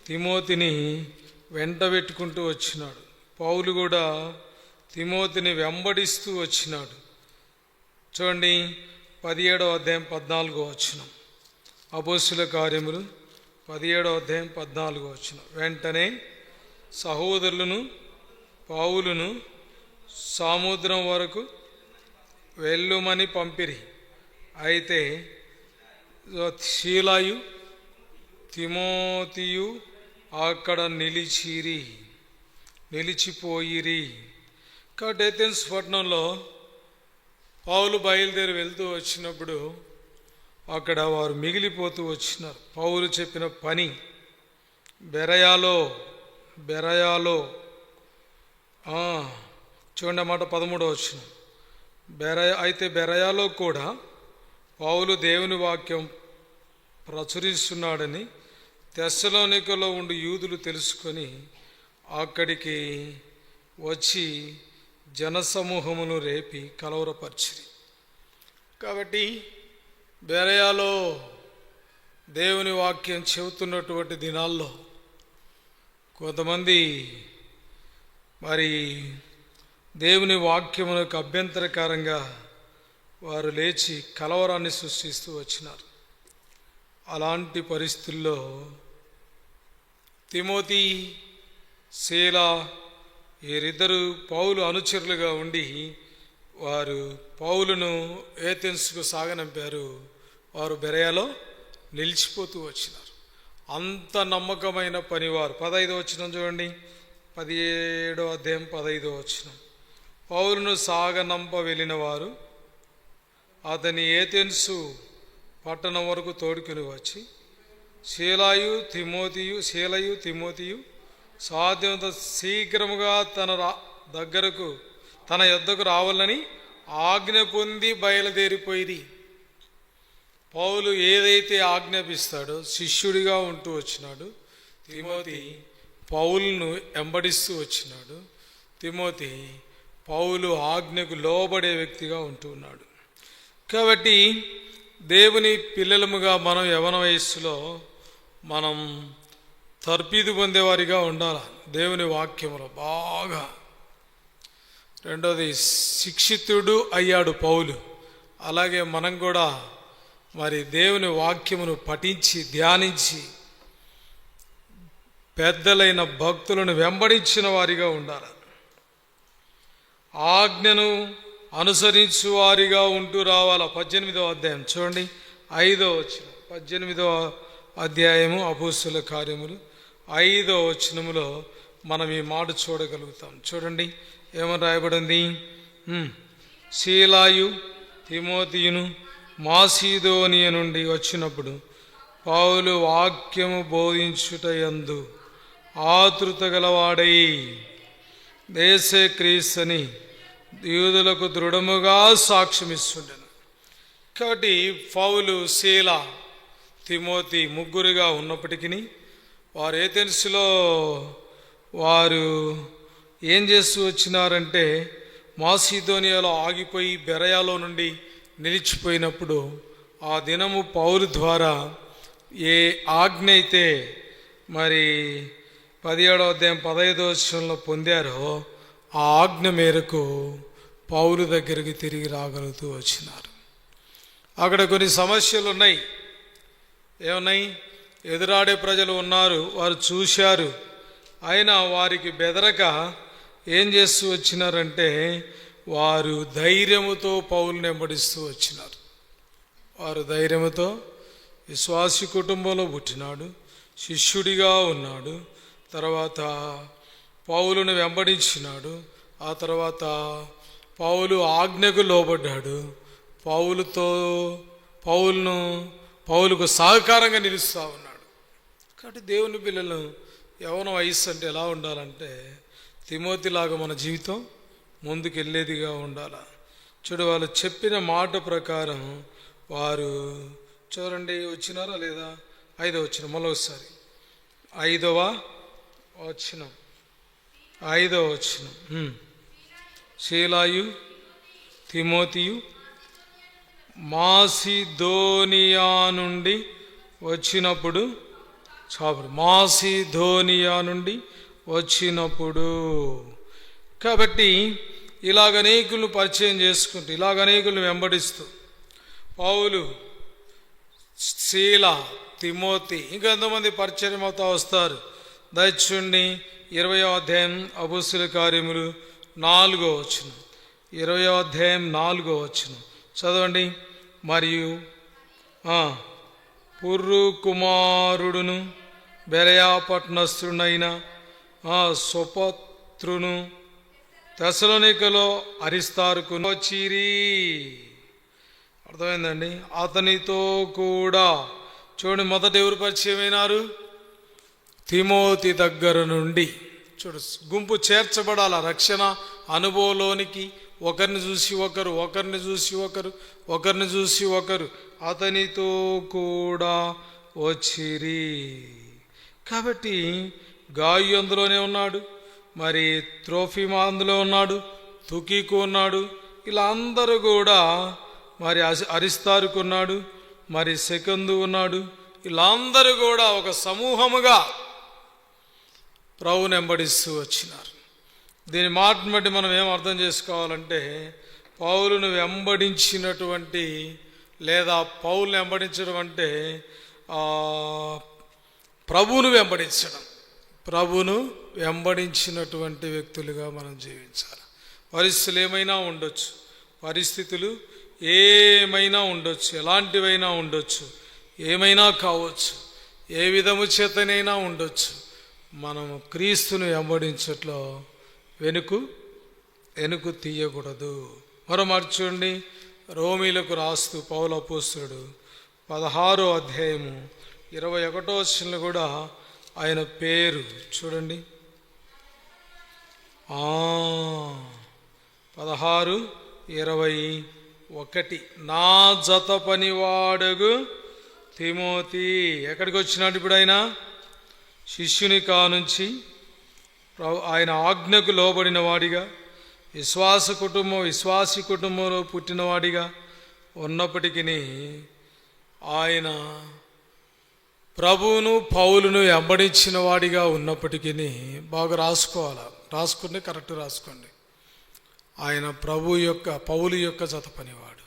తిమోతిని వెంటబెట్టుకుంటూ వచ్చినాడు. పౌలు కూడా తిమోతిని వెంబడిస్తూ వచ్చినాడు. చూడండి 17వ అధ్యాయం 14వ వచనం. అపోస్తుల కార్యములు 17వ అధ్యాయం 14వ వచనం. వెంటనే సహోదరులను పౌలును సముద్రం వరకు వెళ్ళుమని పంపిరి. అయితే శీలాయు తిమోతియు అక్కడ నిలిచిపోయిరి. కాబట్టి ఏథెన్స్ పట్టణంలో పౌలు బయలుదేరి వెళ్తూ వచ్చినప్పుడు అక్కడ వారు మిగిలిపోతూ వచ్చినారు. పౌలు చెప్పిన పని బెరయాలో చూడండి మాట 13వ వచనం. అయితే బెరయాలో కూడా పౌలు దేవుని వాక్యం ప్రచురిస్తున్నాడని తెస్సలోనికలో ఉండి యూదులు తెలుసుకొని అక్కడికి వచ్చి జనసమూహమును రేపి కలవరపరిచిరి. కాబట్టి బెరయాలో దేవుని వాక్యం చెబుతున్నటువంటి దినాల్లో కొంతమంది మరి దేవుని వాక్యమునకు అభ్యంతరకరంగా వారు లేచి కలవరాన్ని సృష్టిస్తూ వచ్చినారు. అలాంటి పరిస్థితుల్లో తిమోతి, శీలా వీరిద్దరూ పౌలు అనుచరులుగా ఉండి వారు పౌలును ఏథెన్స్కు సాగనంపారు. వారు బెరయాలో నిలిచిపోతూ వచ్చినారు. అంత నమ్మకమైన పనివారు. 15వ వచనం చూడండి. 17వ అధ్యాయం 15వ వచనం. పౌలును సాగనంప వెళ్ళిన వారు అతని ఏథెన్సు పట్టణం వరకు తోడుకుని వచ్చి శీలయు తిమోతియు సాధ్యమంత శీఘ్రముగా తన యొద్దకు రావాలని ఆజ్ఞ పొంది బయలుదేరిపోయి పౌలు ఏదైతే ఆజ్ఞాపిస్తాడో శిష్యుడిగా ఉంటూ వచ్చినాడు. తిమోతి పౌలును వెంబడిస్తూ వచ్చినాడు. తిమోతి పౌలు ఆజ్ఞకు లోబడే వ్యక్తిగా ఉంటూ ఉన్నాడు. కాబట్టి దేవుని పిల్లలముగా మనం యవన వయస్సులో మనం తర్పీదు పొందేవారిగా ఉండాలి దేవుని వాక్యములో బాగా. రెండోది, శిక్షితుడు అయ్యాడు పౌలు. అలాగే మనం కూడా మరి దేవుని వాక్యమును పఠించి ధ్యానించి పెద్దలైన భక్తులను వెంబడించిన వారిగా ఉండాలి. ఆజ్ఞను అనుసరించు వారిగా ఉంటూ రావాల. 18వ అధ్యాయం చూడండి, 5వ వచనం. 18వ అధ్యాయము అపోస్తలుల కార్యములు 5వ వచనములో మనం ఈ మాట చూడగలుగుతాం. చూడండి ఏమని రాయబడింది. శీలాయు తిమోతియును మాసిదోనియ నుండి వచ్చినప్పుడు పౌలు వాక్యము బోధించుటయందు ఆతృత గలవాడై దేశే క్రీస్తుని యూదులకు దృఢముగా సాక్ష్యమిస్తుండెను. కాబట్టి పౌలు, శీల, తిమోతి ముగ్గురుగా ఉన్నప్పటికీ వారు ఏథెన్సులో వారు ఏం చేస్తూ వచ్చినారంటే మాసిదోనియాలో ఆగిపోయి బెరయాలో నుండి నిలిచిపోయినప్పుడు ఆ దినము పౌలు ద్వారా ఏ ఆజ్ఞ అయితే మరి 17వ అధ్యాయం 15వ వచనంలో పొందారో ఆ ఆజ్ఞ మేరకు పౌలు దగ్గరికి తిరిగి రాగలుగుతూ వచ్చినారు. అక్కడ కొన్ని సమస్యలు ఉన్నాయి. ఏమున్నాయి? ఎదురాడే ప్రజలు ఉన్నారు, వారు చూశారు. అయినా వారికి బెదరక ఏం చేస్తూ వచ్చినారంటే వారు ధైర్యముతో పౌలుని వెంబడిస్తూ వచ్చినారు. వారు ధైర్యముతో, విశ్వాసి కుటుంబంలో పుట్టినాడు, శిష్యుడిగా ఉన్నాడు, తర్వాత పౌలును వెంబడించినాడు, ఆ తర్వాత పౌలు ఆజ్ఞకు లోబడ్డాడు, పౌలుకు సహకారంగా నిలుస్తూ ఉన్నాడు. కాబట్టి దేవుని పిల్లలు యవ్వన వయస్సు అంటే ఎలా ఉండాలంటే తిమోతిలాగా మన జీవితం ముందుకు వెళ్ళేదిగా ఉండాలి. చూడు, వాళ్ళు చెప్పిన మాట ప్రకారం వారు చూడండి వచ్చినారా లేదా? 5వ వచనం మళ్ళొకసారి 5వ వచనం. శీలాయు తిమోతియు మాసిదోనియా నుండి వచ్చినప్పుడు మాసిదోనియా నుండి వచ్చినప్పుడు. కాబట్టి ఇలాగ అనేకులను పరిచయం చేసుకుంటూ, ఇలాగ అనేకులను వెంబడిస్తూ పౌలు, శీల, తిమోతి ఇంకా ఎంతోమంది పరిచయం అవుతా వస్తారు. దయచూండి 20వ అధ్యాయం అపోస్తలుల కార్యములు 4వ వచనం. 20వ అధ్యాయం 4వ వచనం చదవండి. మరియు పుర్రు కుమారుడును బెరయా పట్టణస్థుడైన సోపత్రును తెసలోనికలో అరిస్తార్కును వచ్చిరి. అర్థమైందండి? అతనితో కూడా చూడండి, మొదట ఎవరు పరిచయం అయినారు? తిమోతి దగ్గర నుండి. చూడు, గుంపు చేర్చబడాల రక్షణ అనుభవంలోనికి. ఒకరిని చూసి ఒకరు, ఒకరిని చూసి ఒకరు, ఒకరిని చూసి ఒకరు అతనితో కూడా వచ్చిరి. కాబట్టి గాయు అందులోనే ఉన్నాడు, మరి త్రోఫిమా అందులో ఉన్నాడు, తుకీకు ఉన్నాడు. ఇలా అందరూ కూడా మరి అరిస్తారుకు ఉన్నాడు, మరి సెకందు ఉన్నాడు. ఇలా అందరూ కూడా ఒక సమూహముగా ప్రభువుని వెంబడిస్తూ వచ్చినారు. దీని మాటను బట్టి మనం ఏం అర్థం చేసుకోవాలంటే పౌలును వెంబడించినటువంటి లేదా పౌలుని వెంబడించడం అంటే ప్రభువును వెంబడించడం. ప్రభువును వెంబడించినటువంటి వ్యక్తులుగా మనం జీవించాలి. పరిస్థితులు ఏమైనా ఉండొచ్చు, పరిస్థితులు ఏమైనా ఉండొచ్చు, ఎలాంటివైనా ఉండొచ్చు, ఏమైనా కావచ్చు, ఏ విధము చేతనైనా ఉండొచ్చు. మనము క్రీస్తును వెంబడించట్లో వెనుకు తీయకూడదు. మరో చూడండి, రోమీలకు రాస్తూ పౌలు అపోస్తలుడు 16వ అధ్యాయము 21వ వచనంలో కూడా ఆయన పేరు చూడండి. 16 21. నా జత పనివాడగు తిమోతి. ఎక్కడికి వచ్చినాడు ఇప్పుడు ఆయన? శిష్యుని కానుంచి ఆయన ఆజ్ఞకు లోబడిన వాడిగా, విశ్వాసి కుటుంబంలో పుట్టినవాడిగా ఉన్నప్పటికీ ఆయన ప్రభువును పౌలును వెంబడించిన వాడిగా ఉన్నప్పటికీ బాగా రాసుకుని కరెక్ట్ రాసుకోండి. ఆయన పౌలు యొక్క జత పనివాడు,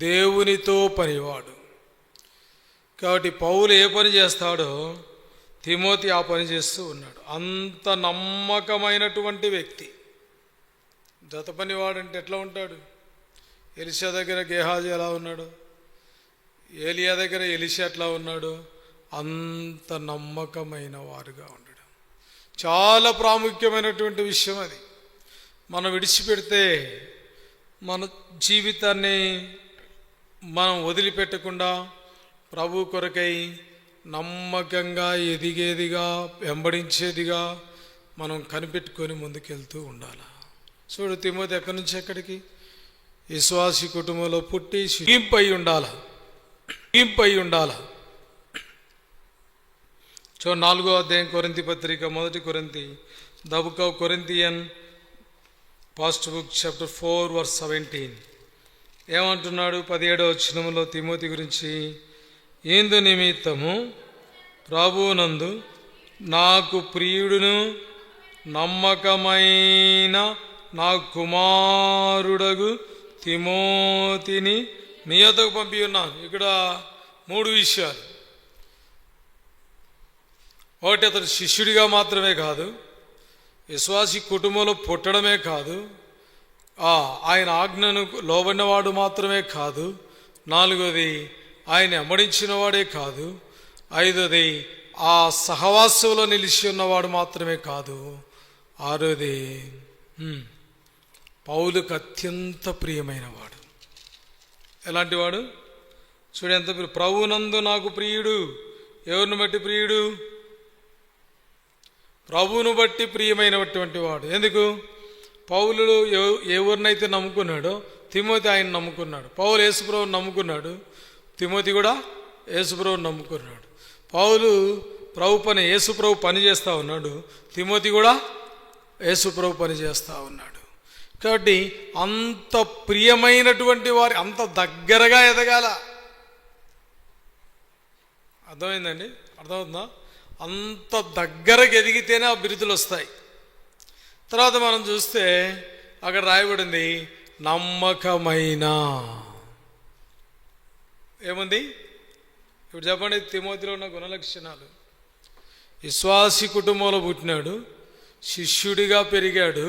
దేవునితో పనివాడు. కాబట్టి పౌలు ఏ పని చేస్తాడో తిమోతి ఆ పని చేస్తూ ఉన్నాడు. అంత నమ్మకమైనటువంటి వ్యక్తి. జత పనివాడు అంటే ఎట్లా ఉంటాడు? ఎలిషా దగ్గర గేహాజీ ఎలా ఉన్నాడు, ఏలియా దగ్గర ఎలిషా ఎట్లా ఉన్నాడు, అంత నమ్మకమైన వారుగా ఉండడం చాలా ప్రాముఖ్యమైనటువంటి విషయం. అది మనం విడిచిపెడితే మన జీవితాన్ని మనం వదిలిపెట్టకుండా ప్రభు కొరకై నమ్మకంగా ఎదిగేదిగా, వెంబడించేదిగా మనం కనిపెట్టుకొని ముందుకెళ్తూ ఉండాలి. చూడు, తిమోతి ఎక్కడి నుంచి ఎక్కడికి? విశ్వాసి కుటుంబంలో పుట్టి ఇంపై ఉండాలి. సో 4వ అధ్యాయం కొరింథీ పత్రిక, 1 కొరింథీ, the book of Corinthian first book chapter 4 verse 17 ఏమంటున్నాడు? 17వ వచనంలో తిమోతి గురించి, ఇందు నిమిత్తము ప్రభువునందు నాకు ప్రియుడును నమ్మకమైన నా కుమారుడగు తిమోతిని మీ యొద్దకు పంపి ఉన్నాను. ఇక్కడ 3 విషయాలు. ఒకటి, అతడు శిష్యుడిగా మాత్రమే కాదు, విశ్వాసి కుటుంబంలో పుట్టడమే కాదు, ఆయన ఆజ్ఞను లోబడినవాడు మాత్రమే కాదు. 4వది, ఆయన వెంబడించిన వాడే కాదు. 5వది, ఆ సహవాసంలో నిలిచి ఉన్నవాడు మాత్రమే కాదు. 6వది, పౌలుకు అత్యంత ప్రియమైన వాడు. ఎలాంటి వాడు? చూడు ఎంత ప్రభునందు నాకు ప్రియుడు. ఎవరిని బట్టి ప్రియుడు? ప్రభువును బట్టి ప్రియమైనటువంటి వాడు. ఎందుకు? పౌలు ఎవరినైతే నమ్ముకున్నాడో తిమోతి ఆయన నమ్ముకున్నాడు. పౌలు యేసుప్రభువుని నమ్ముకున్నాడు, తిమోతి కూడా యేసుప్రభువుని నమ్ముకున్నాడు. పౌలు యేసుప్రభు పని చేస్తూ ఉన్నాడు, తిమోతి కూడా యేసుప్రభు పని చేస్తూ ఉన్నాడు. కాబట్టి అంత ప్రియమైనటువంటి వారి అంత దగ్గరగా ఎదగాల. అర్థమైందండి? అర్థమవుతుందా? అంత దగ్గరకు ఎదిగితేనే ఆ బిరుదులు వస్తాయి. తర్వాత మనం చూస్తే అక్కడ రాయబడింది నమ్మకమైన. ఏముంది ఇప్పుడు చెప్పండి? తిమోతిలో ఉన్న గుణలక్షణాలు. విశ్వాసి కుటుంబంలో పుట్టినాడు, శిష్యుడిగా పెరిగాడు,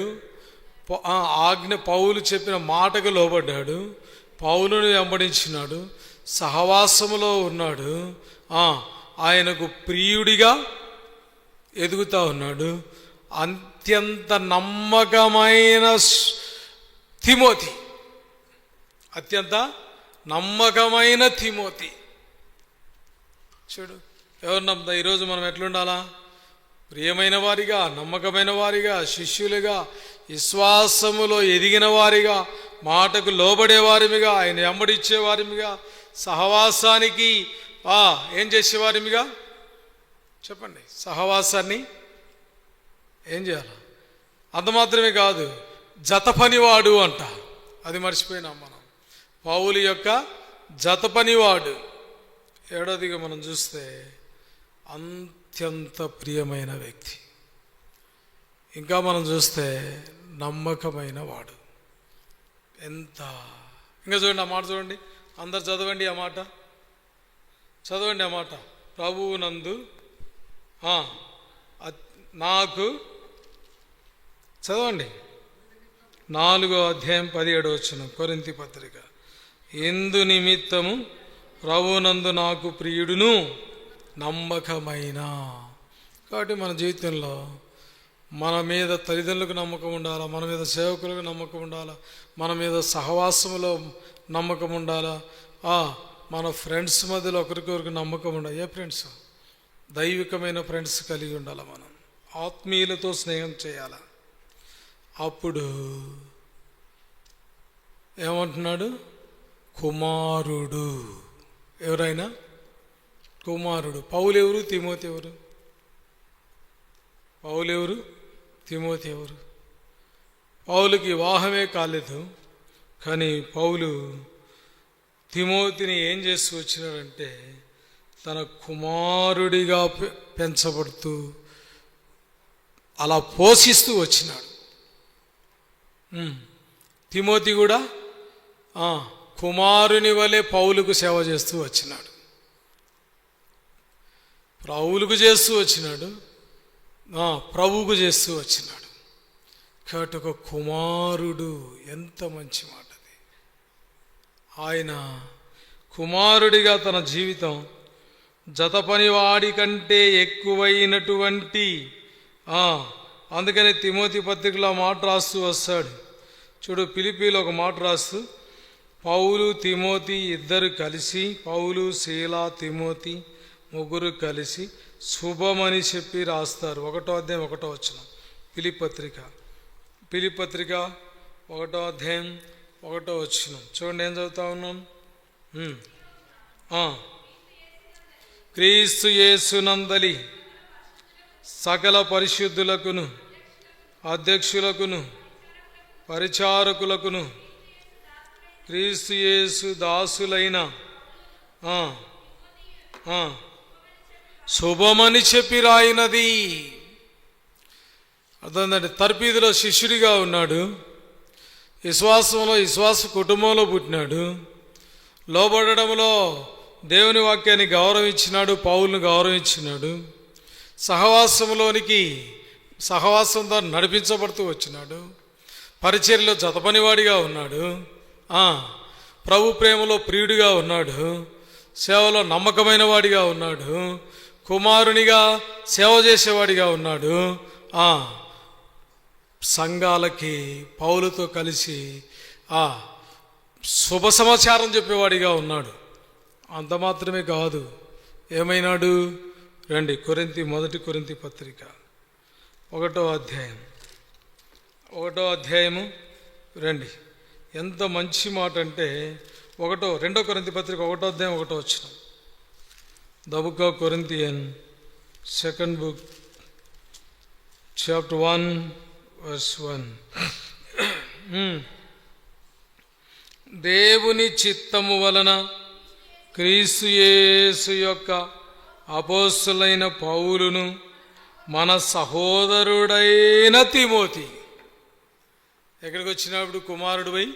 పౌలు చెప్పిన మాటకు లోబడ్డాడు, పౌలుని వెంబడించినాడు, సహవాసములో ఉన్నాడు, ఆయనకు ప్రియుడిగా ఎదుగుతూ ఉన్నాడు. అత్యంత నమ్మకమైన తిమోతి, అత్యంత నమ్మకమైన తిమోతి. చూడు, ఎవరు నమ్ముతా? ఈరోజు మనం ఎట్లుండాలా? ప్రియమైన వారిగా, నమ్మకమైన వారిగా, శిష్యులుగా, విశ్వాసములో ఎదిగిన వారిగా, మాటకు లోబడే వారిమిగా, ఆయన వెంబడిచ్చే వారిమిగా, సహవాసానికి ఏం చేసేవారిమిగా. చెప్పండి, సహవాసాన్ని ఏం చేయాలి? అంత మాత్రమే కాదు, జత పనివాడు అంట. అది మర్చిపోయినాం మనం. పౌలు యొక్క జత పనివాడు. 7వదిగా మనం చూస్తే అత్యంత ప్రియమైన వ్యక్తి. ఇంకా మనం చూస్తే నమ్మకమైన వాడు. ఇంకా చూడండి ఆ మాట, చూడండి అందరు చదవండి ఆ మాట, చదవండి ఆ మాట. ప్రభువు నందు నాకు, చదవండి 4వ అధ్యాయం 17వ వచనం కొరింథీ పత్రిక. ఎందు నిమిత్తము ప్రభువునందు నాకు ప్రియుడును నమ్మకమైన. కాబట్టి మన జీవితంలో మన మీద తల్లిదండ్రులకు నమ్మకం ఉండాలా, మన మీద సేవకులకు నమ్మకం ఉండాలా, మన మీద సహవాసములో నమ్మకం ఉండాలా, మన ఫ్రెండ్స్ మధ్యలో ఒకరికొకరికి నమ్మకం ఉండాలి. ఏ ఫ్రెండ్స్? దైవికమైన ఫ్రెండ్స్ కలిగి ఉండాలి. మనం ఆత్మీయులతో స్నేహం చేయాలి. అప్పుడు ఏమంటున్నాడు? కుమారుడు. ఎవరైనా కుమారుడు. పౌలు ఎవరు? తిమోతి ఎవరు? పౌలు ఎవరు? తిమోతి ఎవరు? పౌలుకి వివాహమే కాలేదు, కానీ పౌలు తిమోతిని ఏం చేస్తూ వచ్చినాడంటే తన కుమారుడిగా పెంచబడుతూ అలా పోషిస్తూ వచ్చినాడు. తిమోతి కూడా కుమారుని వలె పౌలుకు సేవ చేస్తూ వచ్చినాడు. పౌలుకు చేస్తూ వచ్చినాడు, ప్రభువుకు చేస్తూ వచ్చినాడు. కాబట్టి ఒక కుమారుడు, ఎంత మంచి మాట అది. ఆయన కుమారుడిగా తన జీవితం జత పనివాడి కంటే ఎక్కువైనటువంటి అందుకని తిమోతి పత్రికలో మాట రాస్తూ వస్తాడు. చూడు, ఫిలిప్పీలో ఒక మాట రాస్తూ పౌలు తిమోతి ఇద్దరు కలిసి, పౌలు శీలా తిమోతి ముగ్గురు కలిసి శుభమని చెప్పి రాస్తారు. 1వ అధ్యాయం 1వ వచనం. ఫిలిప్పీ పత్రిక 1వ అధ్యాయం 1వ వచనం. చూడండి, ఏం చదువుతా ఉన్నాం? క్రీస్తు యేసునందలి సకల పరిశుద్ధులకును అధ్యక్షులకును పరిచారకులకును క్రీస్తు యేసు దాసులైన శుభమని చెప్పి రాయినది. అర్థందండి. తర్పీదులో శిష్యుడిగా ఉన్నాడు, విశ్వాస కుటుంబంలో పుట్టినాడు, లోబడడంలో దేవుని వాక్యాన్ని గౌరవించినాడు, పౌలును గౌరవించినాడు, సహవాసంతో నడిపించబడుతూ వచ్చినాడు, పరిచర్యలో జతపనివాడిగా ఉన్నాడు, ప్రభు ప్రేమలో ప్రియుడిగా ఉన్నాడు, సేవలో నమ్మకమైన వాడిగా ఉన్నాడు, కుమారునిగా సేవ చేసేవాడిగా ఉన్నాడు, సంఘాలకి పౌలుతో కలిసి శుభ సమాచారం చెప్పేవాడిగా ఉన్నాడు. అంత మాత్రమే కాదు, ఏమైనాడు? రండి, మొదటి కొరింథీ పత్రిక 1వ అధ్యాయము రండి. ఎంత మంచి మాట అంటే 2 కొరింథీ పత్రిక 1వ అధ్యాయం 1వ వచనం. The book of Corinthians, 2nd book, chapter 1, verse 1. దేవుని చిత్తము వలన క్రీస్తు యేసు యొక్క అపోస్తలులైన పౌలును మన సహోదరుడైన తిమోతి. ఎక్కడికి వచ్చినప్పుడు కుమారుడిపై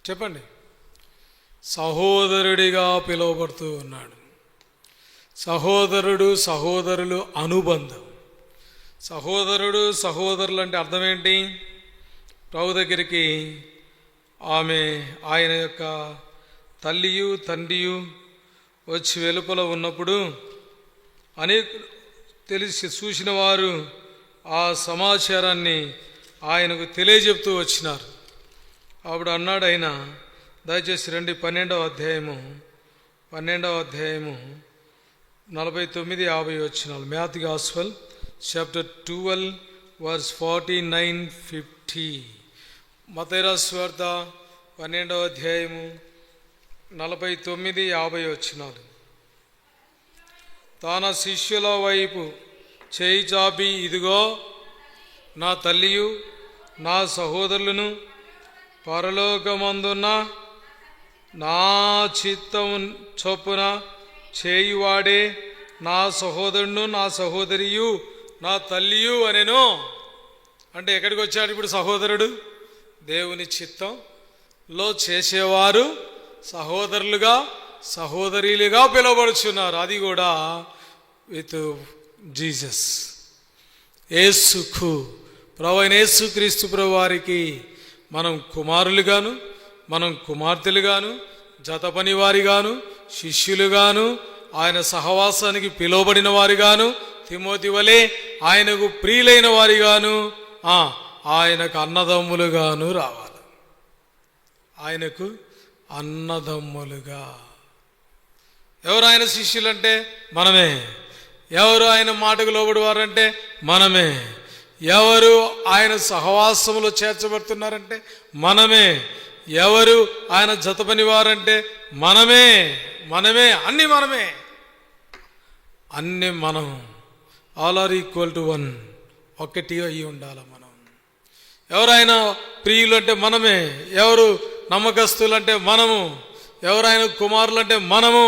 చెప్పండి, సహోదరుడిగా పిలువబడుతూ ఉన్నాడు. సహోదరులు అనుబంధం. సహోదరులు అంటే అర్థం ఏంటి? ప్రభు దగ్గరికి ఆయన యొక్క తల్లియు తండ్రియు వచ్చి వెలుపల ఉన్నప్పుడు తెలిసి చూసిన వారు ఆ సమాచారాన్ని ఆయనకు తెలియజెప్తూ వచ్చినారు. అప్పుడు అన్నాడు ఆయన, దయచేసి రండి 12వ అధ్యాయము 49-50 వచనాలు. Matthew gospel chapter 12 verse 49-50. Mattayi రాసిన సువార్త 12వ అధ్యాయము 49-50 వచనాలు. తన శిష్యుల వైపు చేయి చాపి, ఇదిగో నా తల్లియు నా సహోదరులను పరలోకమందున్న నా చిత్తం చొప్పున చేయువాడే నా సహోదరును నా సహోదరియు నా తల్లియు అనెను. అంటే ఎక్కడికి వచ్చాడు ఇప్పుడు సహోదరుడు? దేవుని చిత్తంలో చేసేవారు సహోదరులుగా సహోదరీలుగా పిలువబడుచున్నారు. అది కూడా విత్ జీసస్. యేసుకు ప్రభు అయిన యేసుక్రీస్తు ప్రభు వారికి మనం కుమారులుగాను, మనం కుమార్తెలుగాను, జత పనివారిగాను, శిష్యులుగాను, ఆయన సహవాసానికి పిలువబడిన వారిగాను, తిమోతి వలె ఆయనకు ప్రియులైన వారిగాను, ఆయనకు అన్నదమ్ములుగాను రావాలి. ఆయనకు అన్నదమ్ములుగా. ఎవరు ఆయన శిష్యులంటే మనమే. ఎవరు ఆయన మాటకు లోబడి వారంటే మనమే. ఎవరు ఆయన సహవాసములో చేర్చబడుతున్నారంటే మనమే. ఎవరు ఆయన జతపని వారంటే మనమే. అన్ని మనమే, అన్ని మనం. All are equal to one, ఒకటి అయ్యి ఉండాలి మనం. ఎవరైన ప్రియులు అంటే మనమే. ఎవరు నమ్మకస్తులు అంటే మనము. ఎవరైన కుమారులు అంటే మనము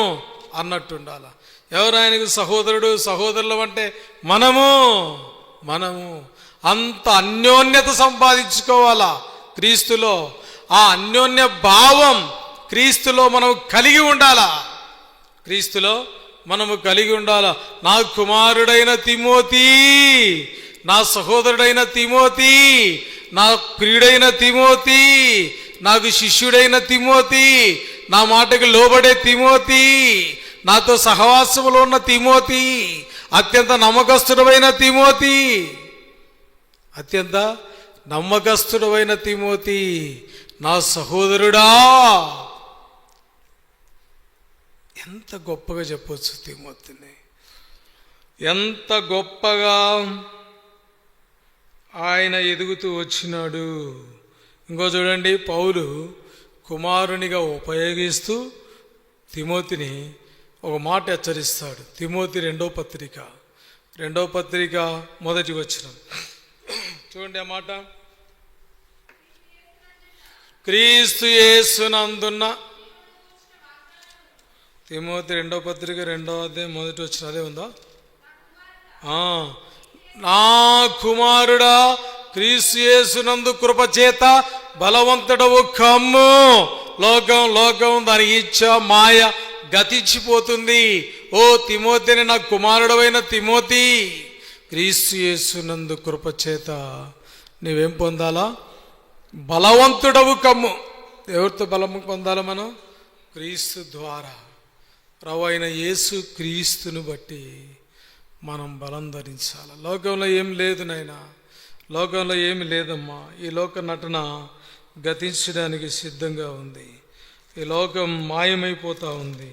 అన్నట్టు ఉండాలి. ఎవరైనకు సహోదరుడు సహోదరులు అంటే మనము. అంత అన్యోన్యత సంపాదించుకోవాలా క్రీస్తులో. ఆ అన్యోన్య భావం క్రీస్తులో మనం కలిగి ఉండాలా. క్రీస్తులో మనము కలిగి ఉండాలా. నా కుమారుడైన తిమోతి, నా సహోదరుడైన తిమోతి, నా ప్రియుడైన తిమోతి, నాకు శిష్యుడైన తిమోతి, నా మాటకు లోబడే తిమోతి, నాతో సహవాసములో ఉన్న తిమోతి, అత్యంత నమ్మకస్తుడమైన తిమోతి, అత్యంత నమ్మకస్తుడమైన తిమోతి, నా సహోదరుడా. ఎంత గొప్పగా చెప్పొచ్చు తిమోతిని, ఎంత గొప్పగా ఆయన ఎదుగుతూ వచ్చినాడు. ఇంకో చూడండి, పౌలు కుమారునిగా ఉపయోగిస్తూ తిమోతిని ఒక మాట హెచ్చరిస్తాడు. తిమోతి రెండో పత్రిక మొదటి వచనం చూడండి. ఆ మాట, క్రీస్తు యేసునందున్న, తిమోతి రెండో పత్రిక 2వ అధ్యాయం మొదటి వచనం అదే ఉందా? నా కుమారుడా, క్రీస్తు యేసునందు కృపచేత బలవంతుడవు కమ్ము. లోకం దాని ఇచ్చ మాయ గతించిపోతుంది. ఓ తిమోతిని, నా కుమారుడవైన తిమోతి, క్రీస్తు యేసునందు కృపచేత నీవేం పొందాలా? బలవంతుడవు కమ్ము. ఎవరితో బలము పొందాలా మనం? క్రీస్తు ద్వారా. ప్రభువైన యేసు క్రీస్తును బట్టి మనం బలం ధరించాలి. లోకంలో ఏం లేదు నాయనా, లోకంలో ఏమి లేదమ్మా. ఈ లోక నటన గతించడానికి సిద్ధంగా ఉంది. ఈ లోకం మాయమైపోతూ ఉంది.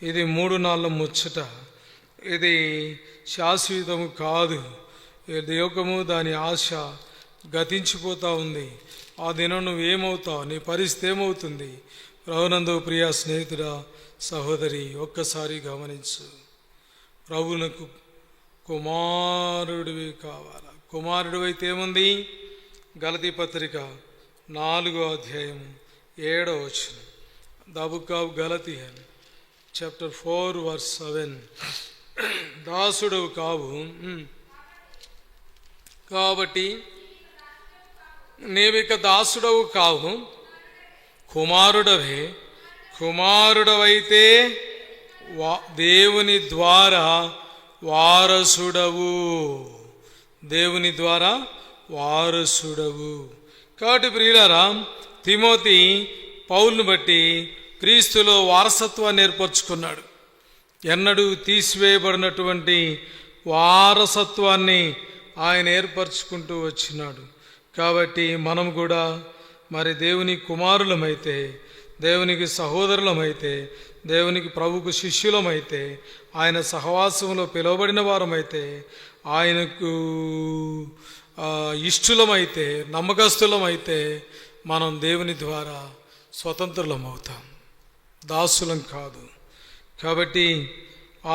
ఇది 3 నాళ్ళ ముచ్చట. ఇది శాశ్వతము కాదు. ఈ లోకము దాని ఆశ గతించిపోతూ ఉంది. ఆ దినం నువ్వేమవుతావు, నీ పరిస్థితి ఏమవుతుంది? ప్రభునందు ప్రియ స్నేహితుడా, సహోదరి, ఒక్కసారి గమనించు. ప్రభువునకు కుమారుడివి కావాలా. కుమారుడు అయితే ఏముంది? గలతీ పత్రిక 4వ అధ్యాయం 7వ వచనం. The book of Galatian chapter 4 verse 7. దాసుడవు కావు, కాబట్టి నీవిక దాసుడవు కావు, కుమారుడవే. కుమారుడవైతే దేవుని ద్వారా వారసుడవు. దేవుని ద్వారా వారసుడవు. కాబట్టి ప్రియులారా, తిమోతి పౌలును బట్టి క్రీస్తులో వారసత్వాన్ని ఏర్పరచుకున్నాడు. ఎన్నడూ తీసివేయబడినటువంటి వారసత్వాన్ని ఆయన ఏర్పరచుకుంటూ వచ్చినాడు. కాబట్టి మనం కూడా మరి దేవుని కుమారులమైతే, దేవునికి సహోదరులమైతే, దేవునికి ప్రభుకు శిష్యులమైతే, ఆయన సహవాసంలో పిలువబడిన వారమైతే, ఆయనకు ఇష్టలమైతే, నమ్మకస్తులమైతే మనం దేవుని ద్వారా స్వతంత్రులం అవుతాం, దాసులం కాదు. కాబట్టి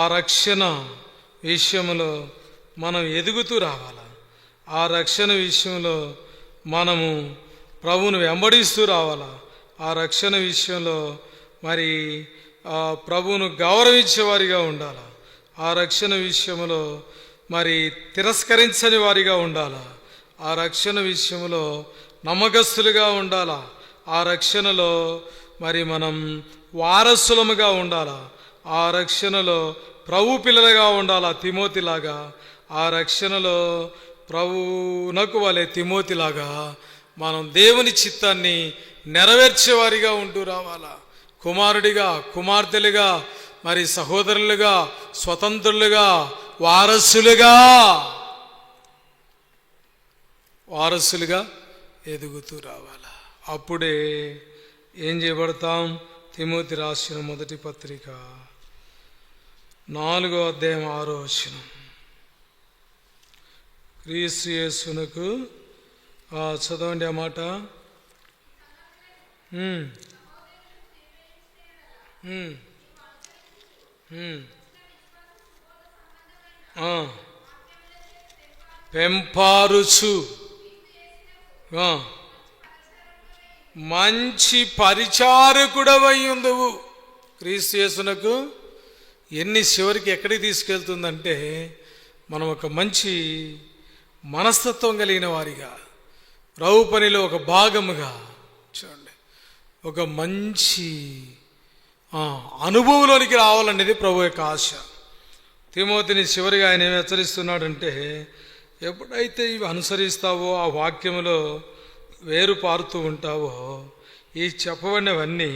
ఆ రక్షణ విషయంలో మనం ఎదుగుతూ రావాలి. ఆ రక్షణ విషయంలో మనము ప్రభువును వెంబడిస్తూ రావాలా. ఆ రక్షణ విషయంలో మరి ప్రభువును గౌరవించేవారిగా ఉండాలి. ఆ రక్షణ విషయంలో మరి తిరస్కరించని వారిగా ఉండాలా. ఆ రక్షణ విషయంలో నమ్మకస్తులుగా ఉండాలా. ఆ రక్షణలో మరి మనం వారసులముగా ఉండాలా. ఆ రక్షణలో ప్రభు పిల్లలుగా ఉండాలా, తిమోతిలాగా. ఆ రక్షణలో ప్రభువునకు వలె తిమోతిలాగా మనం దేవుని చిత్తాన్ని నెరవేర్చేవారిగా ఉంటూ రావాలా. కుమారుడిగా, కుమార్తెలుగా, మరి సహోదరులుగా, స్వతంత్రులుగా, వారసులుగా ఎదుగుతూ రావాలా. అప్పుడే ఏం చేయబడతాం? తిమోతి రాసిన మొదటి పత్రిక 4వ అధ్యాయం 6వ వచనం. క్రీస్తు యేసునకు చదవండి ఆ మాట. పెంపారుచు మంచి పరిచారకుడవై ఉందువు. క్రీస్తు యేసునకు ఎన్ని చివరికి ఎక్కడికి తీసుకెళ్తుందంటే, మనం ఒక మంచి మనస్తత్వం కలిగిన వారిగా, ప్రభు పనిలో ఒక భాగముగా, చూడండి, ఒక మంచి అనుభవంలోనికి రావాలనేది ప్రభు యొక్క ఆశ. తిమోతిని చివరిగా ఆయన ఏమి హెచ్చరిస్తున్నాడంటే, ఎప్పుడైతే ఇవి అనుసరిస్తావో, ఆ వాక్యములో వేరు పారుతూ ఉంటావో, ఈ చెప్పబడినవన్నీ,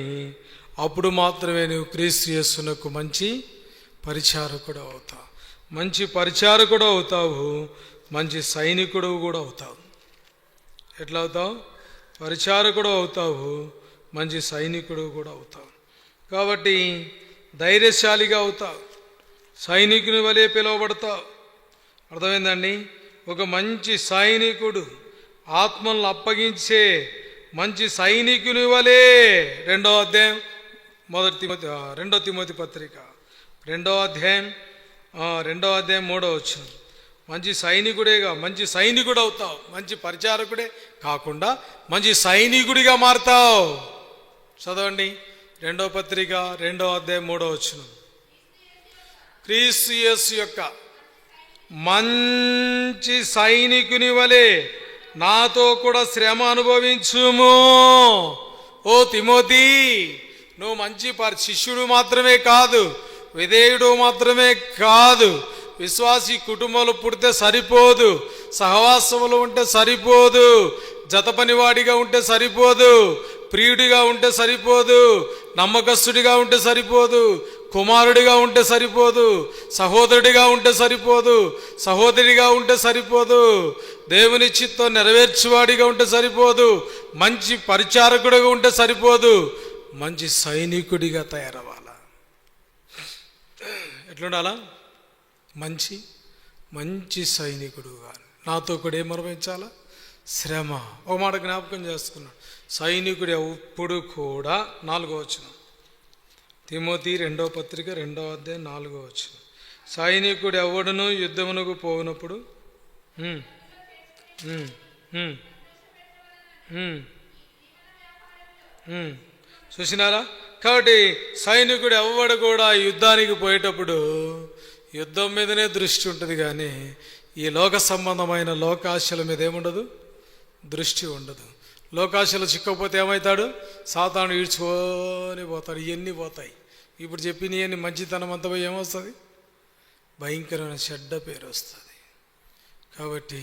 అప్పుడు మాత్రమే నువ్వు క్రీస్తు యేసునకు మంచి పరిచారకుడు అవుతావు. మంచి పరిచారకుడు అవుతావు, మంచి సైనికుడు కూడా అవుతావు. ఎట్లా అవుతావు? పరిచారకుడు అవుతావు, మంచి సైనికుడు కూడా అవుతావు. కాబట్టి ధైర్యశాలిగా అవుతావు, సైనికుని వలె పిలువబడతావు. అర్థమైందండి? ఒక మంచి సైనికుడు, ఆత్మలను అప్పగించే మంచి సైనికుని వలె. 2వ అధ్యాయం 2 తిమోతి పత్రిక 2వ అధ్యాయం 3వ వచనం. మంచి సైనికుడేగా, మంచి సైనికుడు అవుతావు. మంచి పరిచారకుడే కాకుండా మంచి సైనికుడిగా మారుతావు. చదవండి 2వ పత్రిక 2వ అధ్యాయం 3వ వచనం. క్రీస్తు యేసు యొక్క మంచి సైనికుని వలె నాతో కూడా శ్రమ అనుభవించుము. ఓ తిమోతి, నువ్వు మంచి శిష్యుడు మాత్రమే కాదు, విధేయుడు మాత్రమే కాదు, విశ్వాసి కుటుంబంలో పుడితే సరిపోదు, సహవాసములు ఉంటే సరిపోదు, జత పనివాడిగా ఉంటే సరిపోదు, ప్రియుడిగా ఉంటే సరిపోదు, నమ్మకస్తుడిగా ఉంటే సరిపోదు, కుమారుడిగా ఉంటే సరిపోదు, సహోదరుడిగా ఉంటే సరిపోదు, సహోదరిగా ఉంటే సరిపోదు, దేవుని చిత్తం నెరవేర్చువాడిగా ఉంటే సరిపోదు, మంచి పరిచారకుడిగా ఉంటే సరిపోదు, మంచి సైనికుడిగా తయారవ్వాలా. ఎట్లుండాలా? మంచి సైనికుడుగా. నాతో కూడా ఏం అనుభవించాలా? శ్రమ. ఒక మాట జ్ఞాపకం చేసుకున్నాడు. సైనికుడు ఎప్పుడు కూడా 4వ వచనం, తిమోతి 2వ పత్రిక 2వ అధ్యాయం 4వ వచనం. సైనికుడు ఎవడును యుద్ధమునకు పోయినప్పుడు చూసినారా? కాబట్టి సైనికుడు ఎవడు కూడా యుద్ధానికి పోయేటప్పుడు యుద్ధం మీదనే దృష్టి ఉంటుంది, కానీ ఈ లోక సంబంధమైన లోకాశల మీద ఏముండదు, దృష్టి ఉండదు. లోకాశలు చిక్కకపోతే ఏమవుతాడు? సాతాను ఈడ్చుకొని పోతాడు. ఇవన్నీ పోతాయి. ఇప్పుడు చెప్పిన ఇవన్నీ మంచితనం అంతా పోయి ఏమొస్తుంది? భయంకరమైన చెడ్డ పేరు వస్తుంది. కాబట్టి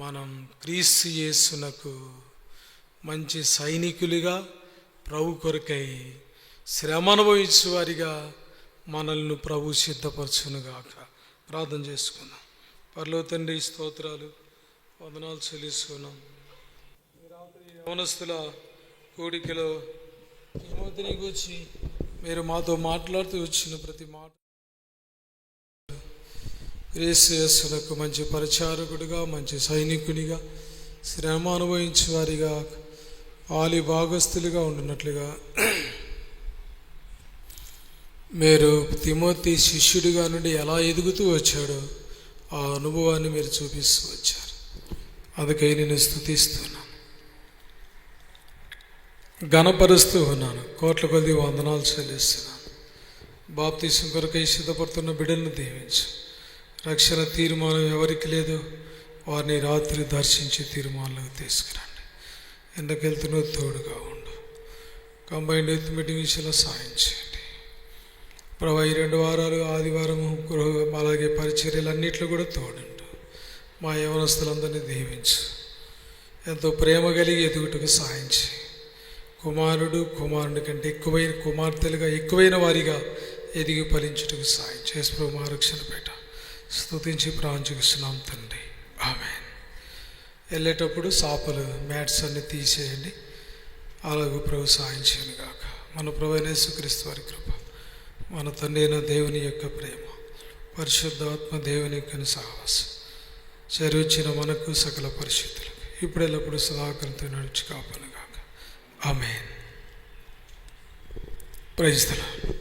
మనం క్రీస్తు యేసునకు మంచి సైనికులుగా, ప్రభు కొరకై శ్రమ అనుభవించే వారిగా మనల్ని ప్రభు సిద్ధపరచునుగాక. ప్రార్థన చేసుకున్నాం. పరలోక తండ్రి, స్తోత్రాలు, వందనాలు చెల్లిస్తున్నాం. యవనస్తుల కూడికలో తిమోతిని గూర్చి మీరు మాతో మాట్లాడుతూ వచ్చిన ప్రతి మాట, క్రీస్తు యేసునకు మంచి పరిచారకుడిగా, మంచి సైనికునిగా, శ్రమ అనుభవించే వారిగా, ఆలి భాగస్థులుగా ఉండినట్లుగా మీరు తిమోతి శిష్యుడిగా నుండి ఎలా ఎదుగుతూ వచ్చాడో ఆ అనుభవాన్ని మీరు చూపిస్తూ వచ్చారు. అందుకై నేను స్తుతిస్తున్నాను, ఘనపరుస్తూ ఉన్నాను, కోట్ల కొద్ది వందనాలు చెల్లిస్తున్నాను. బాప్తీసం కొరకై సిద్ధపడుతున్న బిడ్డలను దీవించు. రక్షణ తీర్మానం ఎవరికి లేదో వారిని రాత్రి దర్శించి తీర్మానంలోకి తీసుకురండి. ఎండకెళ్తున్న తోడుగా ఉండు. కంబైన్డ్ యూత్ మీటింగ్ విషయంలో సాయం చేయండి ప్రభా. ఈ 2 వారాలు, ఆదివారము, అలాగే పరిచర్యలన్నింటిలో కూడా తోడుండు. మా యవనస్తులందరినీ దీవించు. ఎంతో ప్రేమ కలిగి ఎదుగుటకు సాయం చేయి. కుమారుని కంటే ఎక్కువైన కుమార్తెలుగా, ఎక్కువైన వారిగా ఎదిగి ఫలించుటకు సాయం చేసి ప్రభు మా రక్షణ పేట స్తుతించి ప్రాంచుకున్నాం తండ్రి. ఆమేన్. వెళ్ళేటప్పుడు సాపలు, మ్యాట్స్ అన్ని తీసేయండి. అలాగే ప్రభు సాయం చేయను గాక. మన ప్రభు యేసుక్రీస్తు వారి కృప, మన తండ్రి అయిన దేవుని యొక్క ప్రేమ, పరిశుద్ధాత్మ దేవుని యొక్క సహవాసం చరిచిన మనకు సకల పరిస్థితులకు ఇప్పుడు ఎల్లప్పుడు సదాకరంతో నడిచి కాపాను గాక. ఆమేన్. Praise the lord.